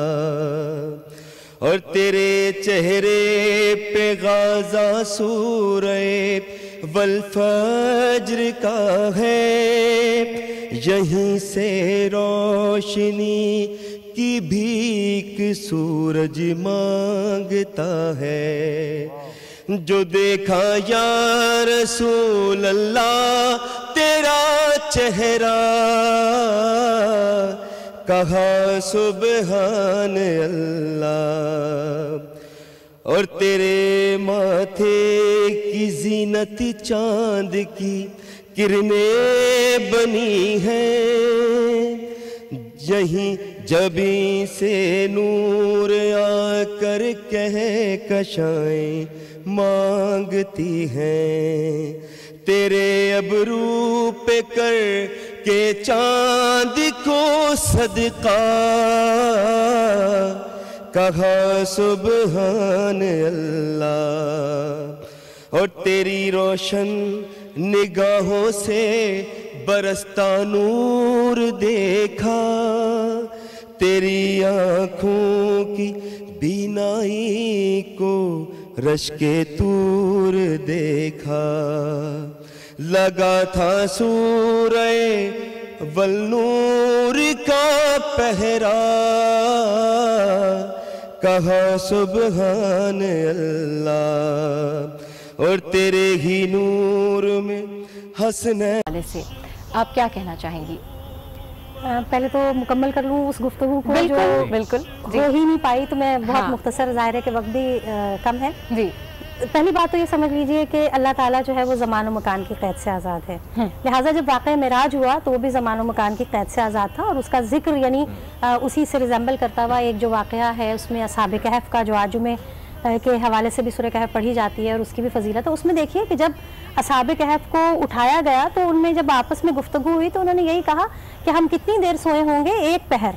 اور تیرے چہرے پہ غازہ سورہ वल्फज्र का है, यहीं से रोशनी की भीख सूरज मांगता है। जो देखा या रसूल अल्लाह तेरा चेहरा, कहा सुबहान अल्लाह। और तेरे माथे की जीनत चांद की किरणें बनी हैं, यहीं जबी से नूर आकर कह कशाएं मांगती हैं। तेरे अबरू पे कर के चांद को सदका, कहा सुबहान अल्लाह। और तेरी रोशन निगाहों से बरसता नूर देखा, तेरी आँखों की बीनाई को रश्के तूर देखा। लगा था सूरे वल्नूर का पहरा, कहा सुबहान अल्लाह। और तेरे ही नूर में हंसने से आप क्या कहना चाहेंगी? पहले तो मुकम्मल कर लूँ उस गुफ्तगू को जो बिल्कुल हो ही नहीं पाई, तो मैं बहुत मुख्तसर, ज़ाहिर है कि वक्त भी कम है जी। पहली बात तो ये समझ लीजिए कि अल्लाह ताला जो है वो ज़मान व मकान की क़ैद से आज़ाद है। लिहाजा जब वाक़या मेराज हुआ तो वो भी ज़मान व मकान की क़ैद से आज़ाद था, और उसका जिक्र यानी उसी से रिजेंबल करता हुआ एक जो वाक़या है उसमें असहाब कहफ़ का, जो आजुमे के हवाले से भी सूरह कहफ़ पढ़ी जाती है और उसकी भी फजीलत, तो उसमें देखिए कि जब असहाब कहफ़ को उठाया गया तो उनमें जब आपस में गुफ्तगू हुई तो उन्होंने यही कहा कि हम कितनी देर सोए होंगे, एक पहर,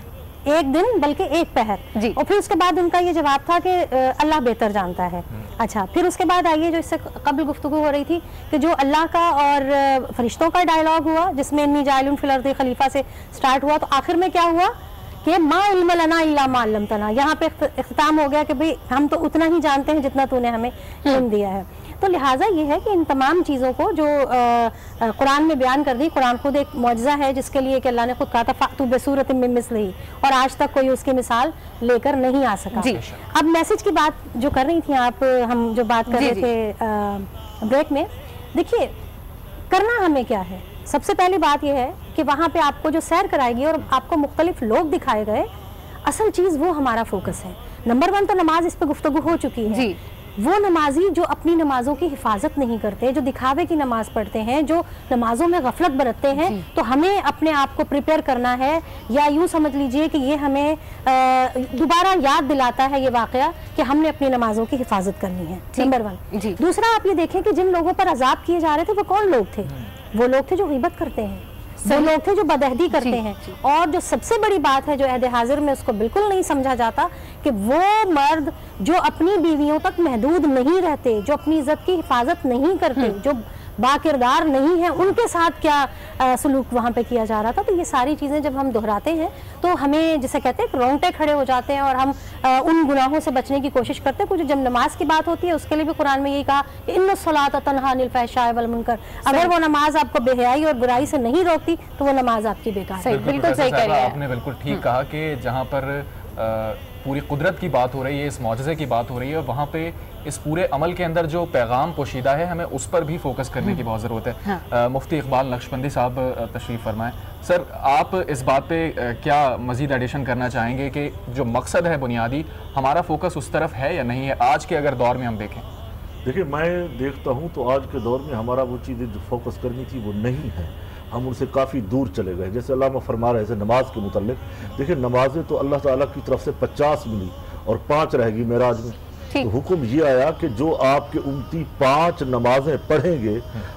एक दिन बल्कि एक पहर जी। और फिर उसके बाद उनका ये जवाब था कि अल्लाह बेहतर जानता है। अच्छा, फिर उसके बाद आइए जो इससे कबल गुफ्तगू हो रही थी कि जो अल्लाह का और फरिश्तों का डायलॉग हुआ जिसमें इन्नी जाइलुन फिल अर्ज़ि खलीफा से स्टार्ट हुआ, तो आखिर में क्या हुआ कि मा इल्म लना इल्ला मा अल्लमतना, यहाँ पे इख्तिताम हो गया कि भाई हम तो उतना ही जानते हैं जितना तूने हमें इल्म दिया है। तो लिहाजा ये है कि इन तमाम चीज़ों को जो कुरान में बयान कर दी, कुरान खुद एक मौजज़ा है जिसके लिए कि अल्लाह ने खुद कहा था फ़अतू बिसूरतिम मिन मिस्लिही, और आज तक कोई उसकी मिसाल लेकर नहीं आ सका जी। अब मैसेज की बात जो कर रही थी आप, हम जो बात कर रहे थे ब्रेक में, देखिए करना हमें क्या है। सबसे पहली बात यह है कि वहाँ पे आपको जो सैर कराएगी और आपको मुख्तलिफ लोग दिखाए गए, असल चीज़ वो हमारा फोकस है। नंबर 1 तो नमाज, इस पर गुफ्तगू हो चुकी है जी। वो नमाजी जो अपनी नमाजों की हिफाजत नहीं करते, जो दिखावे की नमाज पढ़ते हैं, जो नमाजों में गफलत बरतते हैं, तो हमें अपने आप को प्रिपेयर करना है, या यूँ समझ लीजिए कि ये हमें दोबारा याद दिलाता है ये वाक़या कि हमने अपनी नमाजों की हिफाजत करनी है, नंबर 1 जी। दूसरा, आप ये देखें कि जिन लोगों पर अजाब किए जा रहे थे वो कौन लोग थे? वो लोग थे जो ग़ीबत करते हैं, वो लोग थे जो बदअहदी करते हैं। और जो सबसे बड़ी बात है जो अहद हाजिर में उसको बिल्कुल नहीं समझा जाता कि वो मर्द जो अपनी बीवियों तक महदूद नहीं रहते, जो अपनी इज्जत की हिफाजत नहीं करते, जो बाकिरदार नहीं है, उनके साथ क्या सलूक वहाँ पे किया जा रहा था। तो ये सारी चीज़ें जब हम दोहराते हैं तो हमें जिसे कहते हैं रोंगटे खड़े हो जाते हैं और हम उन गुनाहों से बचने की कोशिश करते हैं। कुछ जब नमाज की बात होती है उसके लिए भी कुरान में यही कहा इन्नस्सलात तन्हा अनिल फहशाइ वल मुनकर, अगर वो नमाज आपको बेहयाई और बुराई से नहीं रोकती तो वो नमाज आपकी बेकार है। बिल्कुल सही कह रहे हैं आपने, बिल्कुल ठीक कहा कि जहाँ पर पूरी कुदरत की बात हो रही है, इस मौजज़े की बात हो रही है, वहाँ पे इस पूरे अमल के अंदर जो पैगाम पोशीदा है हमें उस पर भी फोकस करने की बहुत ज़रूरत है। हाँ। मुफ्ती इकबाल नक्शबंदी साहब तशरीफ़ फरमाएं। सर, आप इस बात पे क्या मज़ीद एडिशन करना चाहेंगे कि जो मकसद है बुनियादी, हमारा फोकस उस तरफ है या नहीं है आज के अगर दौर में हम देखें? देखिए, मैं देखता हूँ तो आज के दौर में हमारा वो चीज़ें जो फोकस करनी थी वो नहीं है, हम उनसे काफ़ी दूर चले गए। जैसे अल्लाह फरमा रहे हैं नमाज के मुतल्लिक, देखिए नमाजें तो अल्लाह ताला की तरफ से 50 मिली और 5 रहेगी मेराज में। तो हुक्म ये आया कि जो आपके उम्मती 5 नमाजें पढ़ेंगे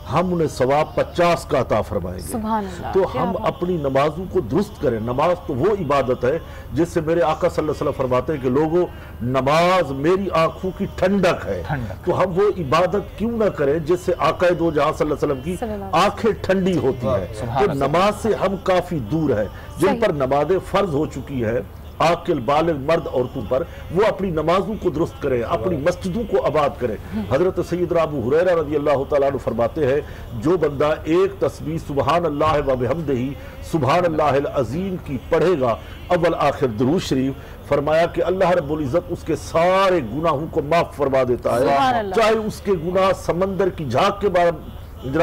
हम उन्हें सवाब 50 का अता फरमाएंगे। तो हम अपनी नमाजों को दुरुस्त करें। नमाज तो वो इबादत है जिससे मेरे आका सल्लल्लाहु अलैहि वसल्लम फरमाते हैं कि लोगों, नमाज मेरी आंखों की ठंडक है। तो हम वो इबादत क्यों ना करें जिससे आका दो जहां सल्लल्लाहु अलैहि वसल्लम की आंखें ठंडी होती है। तो नमाज से हम काफी दूर है। जिन पर नमाजें फर्ज हो चुकी है आकिल बालिग मर्द औरतों पर वो अपनी नमाजों को दुरुस्त करें, अपनी मस्जिदों को आबाद करें। हजरत सैयदना अबू हुरैरा रज़ी अल्लाह तआला अन्हु फरमाते हैं, जो बंदा एक तस्बीह सुबहान अल्लाह व बिहम्दिही सुबहान अल्लाहिल अज़ीम की पढ़ेगा अव्वल आखिर दुरूद शरीफ, फरमाया कि अल्लाह रब्बुल इज़्ज़त उसके सारे गुनाहों को माफ फरमा देता है, चाहे उसके गुनाह समंदर की झाग के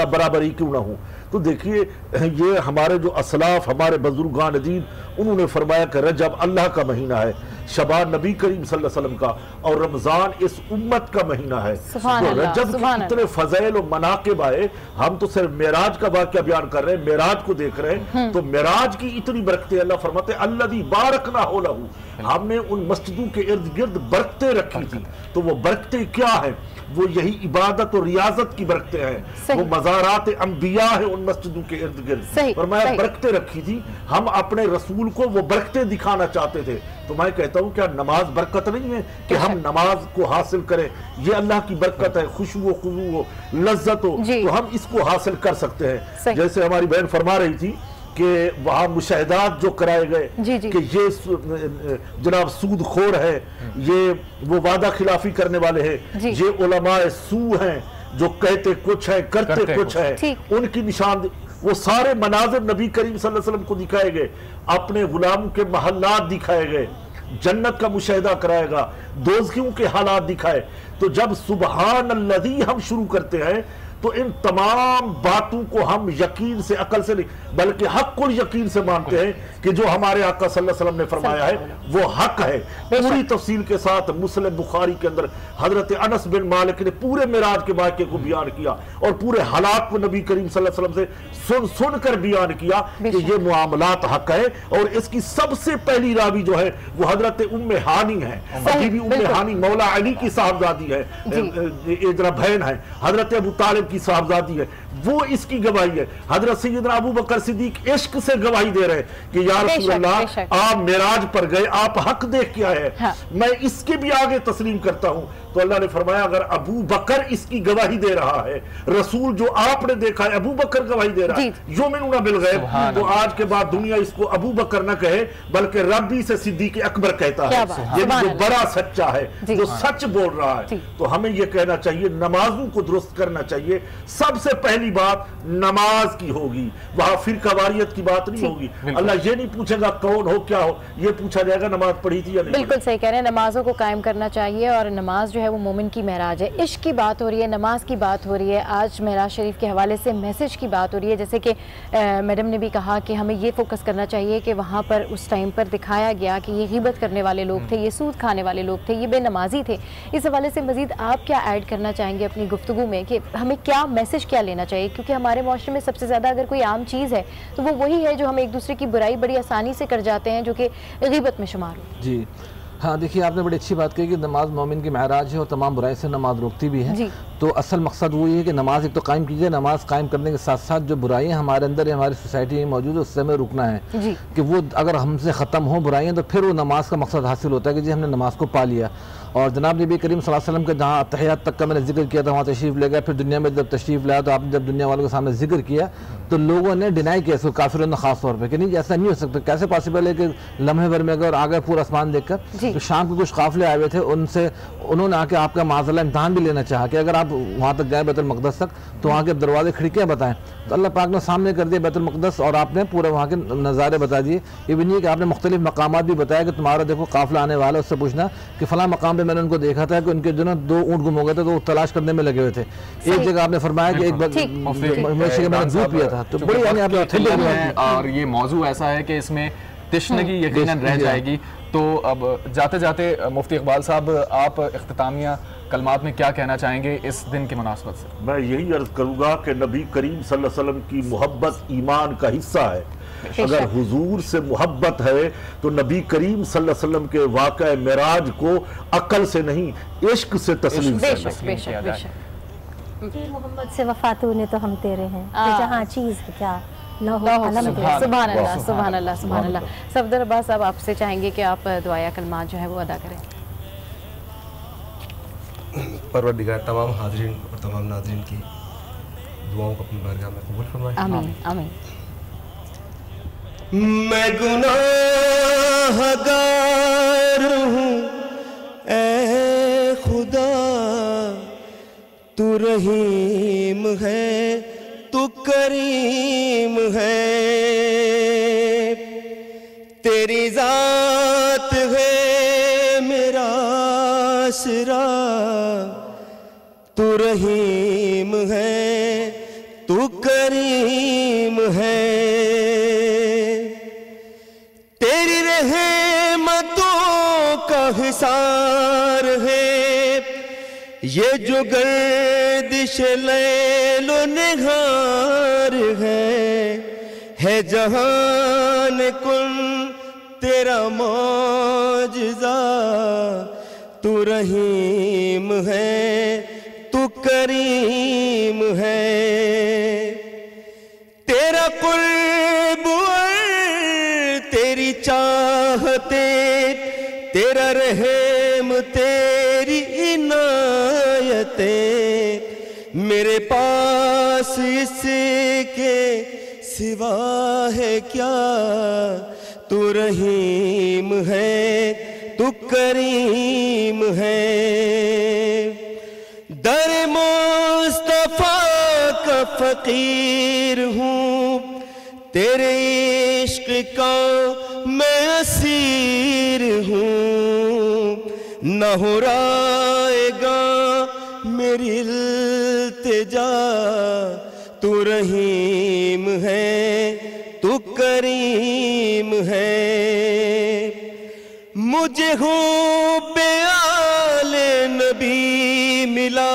बराबर ही क्यों ना हो। तो देखिए ये हमारे जो असलाफ, हमारे बुजुर्गान दीन, उन्होंने फरमाया कि रजब अल्लाह का महीना है, शबान नबी करीम सल्लल्लाहु अलैहि वसल्लम का, और रमज़ान इस उम्मत का महीना है। तो रजब के इतने फज़ैल और मनाक़िब आए। हम तो सिर्फ मेराज का वाक़या बयान कर रहे हैं, मेराज को देख रहे हैं, तो मेराज की इतनी बरकतें अल्लाह फरमाते अल्लज़ी बारकना हो लहू, हमने उन मस्जिदों के इर्द गिर्द बरकतें रखी थी। तो वो बरकतें क्या है? वो यही इबादत और रियाजत की बरकतें हैं, वो मज़ारात अंबिया है उन मस्जिदों के इर्द गिर्द। और मैं बरकतें रखी थी, हम अपने रसूल को वो बरकतें दिखाना चाहते थे। तो मैं कहता हूँ क्या नमाज बरकत नहीं है कि हम नमाज को हासिल करें? ये अल्लाह की बरकत है, खुशबू हो, खुशबू हो, लज्जत हो, तो हम इसको हासिल कर सकते हैं। जैसे हमारी बहन फरमा रही थी कि वहाँ मुशाहिदात जो कराए गए कि ये जनाब सूद खोर है, ये वो वादा खिलाफी करने वाले हैं, ये उलमाए सू हैं जो कहते कुछ है करते कुछ है, उनकी निशान, वो सारे मनाजिर नबी करीम सल्लल्लाहु अलैहि वसल्लम को दिखाए गए, अपने गुलामों के महल्लात दिखाए गए, जन्नत का मुशाहिदा कराएगा, दोज़खियों के हालात दिखाए। तो जब सुबहान अल्लज़ी हम शुरू करते हैं तो इन तमाम बातों को हम यकीन से, अकल से नहीं बल्कि हक़्क़ुल यकीन से मानते हैं कि जो हमारे आका सल्लल्लाहु अलैहि वसल्लम ने फरमाया है वो हक है। पूरी तफसील के साथ मुस्लिम बुखारी के अंदर हजरत अनस बिन मालिक ने पूरे मिराज के वाक़े को बयान किया और पूरे हालात को नबी करीम सल्लल्लाहु अलैहि वसल्लम से सुन कर बयान किया कि ये मुआमलात हक है। और इसकी सबसे पहली रावी जो है वो हजरत उम्मे हानी है, बीबी उम्मे हानी मौला अली की साहबजादी है, जरा बहन है, हजरत अबू तालिब की साहबजादी है, वो इसकी गवाही है। हजरत सैयदना अबू बकर सिद्दीक इश्क से गवाही दे रहे हैं कि या रसूल अल्लाह आप मेराज पर गए, आप हक देख के आए हैं, मैं इसके भी आगे तस्लीम करता हूं। तो अल्लाह ने फरमाया अगर अबू बकर इसकी गवाही दे रहा है, रसूल जो आपने देखा है अबू बकर गवाही दे रहा है, युमिनूना बिल गैब, तो आज के बाद दुनिया इसको अबू बकर न कहे बल्कि रब्बी से सिद्दीक अकबर कहता है, ये जो बड़ा सच्चा है, जो सच बोल रहा है। तो हमें ये कहना चाहिए, नमाजों को दुरुस्त करना चाहिए। सबसे पहली बात नमाज की होगी, वहां फिरका वारियत की बात नहीं होगी। अल्लाह ये नहीं पूछेगा कौन हो क्या हो, ये पूछा जाएगा नमाज पढ़ी थी या नहीं। बिल्कुल सही कह रहे हैं, नमाजों को कायम करना चाहिए और नमाज है वो मोमिन की महराज है। इश्क की बात हो रही है, नमाज की बात हो रही है, आज महराज शरीफ के हवाले से मैसेज की बात हो रही है। जैसे कि मैडम ने भी कहा कि हमें ये फोकस करना चाहिए कि वहाँ पर उस टाइम पर दिखाया गया कि ये ग़ीबत करने वाले लोग थे, ये सूद खाने वाले लोग थे, ये बेनमाजी थे। इस हवाले से मज़ीद आप क्या ऐड करना चाहेंगे अपनी गुफ्तगू में कि हमें क्या मैसेज क्या लेना चाहिए? क्योंकि हमारे माशरे में सबसे ज़्यादा अगर कोई आम चीज़ है तो वो वही है जो हम एक दूसरे की बुराई बड़ी आसानी से कर जाते हैं, जो कि ग़ीबत में शुमार हो। जी हाँ, देखिए आपने बड़ी अच्छी बात कही कि नमाज मोमिन की महराज है और तमाम बुराई से नमाज रोकती भी है। तो असल मकसद वही है कि नमाज एक तो कायम कीजिए, नमाज कायम करने के साथ साथ जो बुराइयां हमारे अंदर या हमारी सोसाइटी में मौजूद है उससे हमें रुकना है कि वो अगर हमसे ख़त्म हो बुराइयां तो फिर वो नमाज का मकसद हासिल होता है कि जी हमने नमाज को पा लिया। और जनाब नबी करीम सल्लल्लाहु अलैहि वसल्लम के जहाँ तहियात तक का मैंने जिक्र किया था वहाँ तशरीफ़ ले गया, फिर दुनिया में जब तशरीफ़ लाया तो आपने जब दुनिया वालों के सामने जिक्र किया तो लोगों ने डिनाई किया इसको, काफिरों ने खास तौर पर कि नहीं ऐसा नहीं हो सकता, कैसे पॉसिबल है कि लम्हे भर में अगर आ गए पूरा आसमान देख कर। तो शाम के कुछ काफिले आए हुए थे, उनसे उन्होंने आके आपका माज़अल्लाह इम्तहान भी लेना चाहा कि अगर आप वहाँ तक जाए बैतुल मक़दस तक तो वहाँ के दरवाजे खिड़कियाँ बताएं। तो अल्लाह पाक ने सामने कर दिया बैतुल मक़दस और आपने पूरे वहाँ के नज़ारे बता दिए। ये भी नहीं है कि आपने मुख्तलिफ मकामात भी बताया कि तुम्हारा देखो काफिला आने वाला है, उससे पूछना कि फलां मकाम पर मैंने उनको देखा था कि उनके जो ना 2 ऊँट गुम हो गए थे तो वो तलाश करने में लगे हुए थे। एक जगह आपने फरमाया कि एक मैंने दूध पिया था। तो बड़ी और ये मौजू ऐसा है कि इसमें तिश्नगी यकीनन रह जाएगी। तो अब जाते जाते मुफ्ती इकबाल साहब आप इख्तितामिया कलमात में क्या कहना चाहेंगे इस दिन की मुनासबत से? मैं यही अर्ज करूंगा कि नबी करीम सल्लल्लाहु अलैहि वसल्लम की मोहब्बत ईमान का हिस्सा है। अगर हुजूर से मोहब्बत है तो नबी करीम सल्लल्लाहु अलैहि वसल्लम के वाक़या मेराज को अकल से नहीं इश्क से तस्लीम किया जाए। मोहम्मद से वफा तूने तो हम तेरे हैं, जहाँ चीज़ है क्या सुभान अल्लाह सुभान अल्लाह सुभान अल्लाह। सफदर अब्बास साहब आपसे चाहेंगे कि आप दुआया कलमात जो है वो अदा करें। परवरदिगार तमाम हाज़रीन और तमाम नाज़रीन की दुआओं को अपनी बारगाह में कबूल फरमाए। आमीन आमीन। मैं गुनाह गुनाहगार हूँ ऐ खुदा, तू रहीम है तू करीम है, तेरी ज़ात है मेरा आसरा, तू रहीम है तू करीम है, तेरी रहमतों का हिसार है ये जो गर्दिश लैलो निहार है जहान कुन तेरा मौजज़ा, तू रहीम है तू करीम है, तेरा कुर्ब तेरी चाहते, तेरा रहम तेरी इनायते, मेरे पास इसके सिवा है क्या, तू रहीम है तू करीम है, दर मुस्तफा का फकीर हूँ, तेरे इश्क का मैं असीर हूँ, न हो राएगा मेरी इल्तिजा, तू रहीम है तू करीम है, मुझे हो बेआले नबी मिला,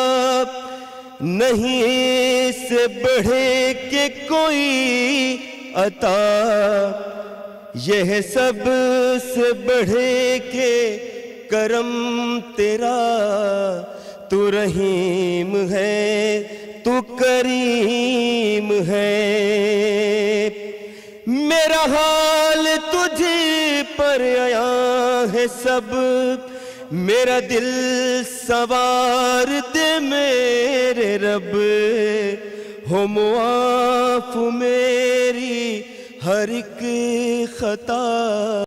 नहीं इससे बढ़े के कोई अता, यह सब से बढ़े के करम तेरा, तू रहीम है तू करीम है, मेरा हाल तुझे पर आया है सब, मेरा दिल सवार दे मेरे रब, हो मुआफ मेरी हर एक खता।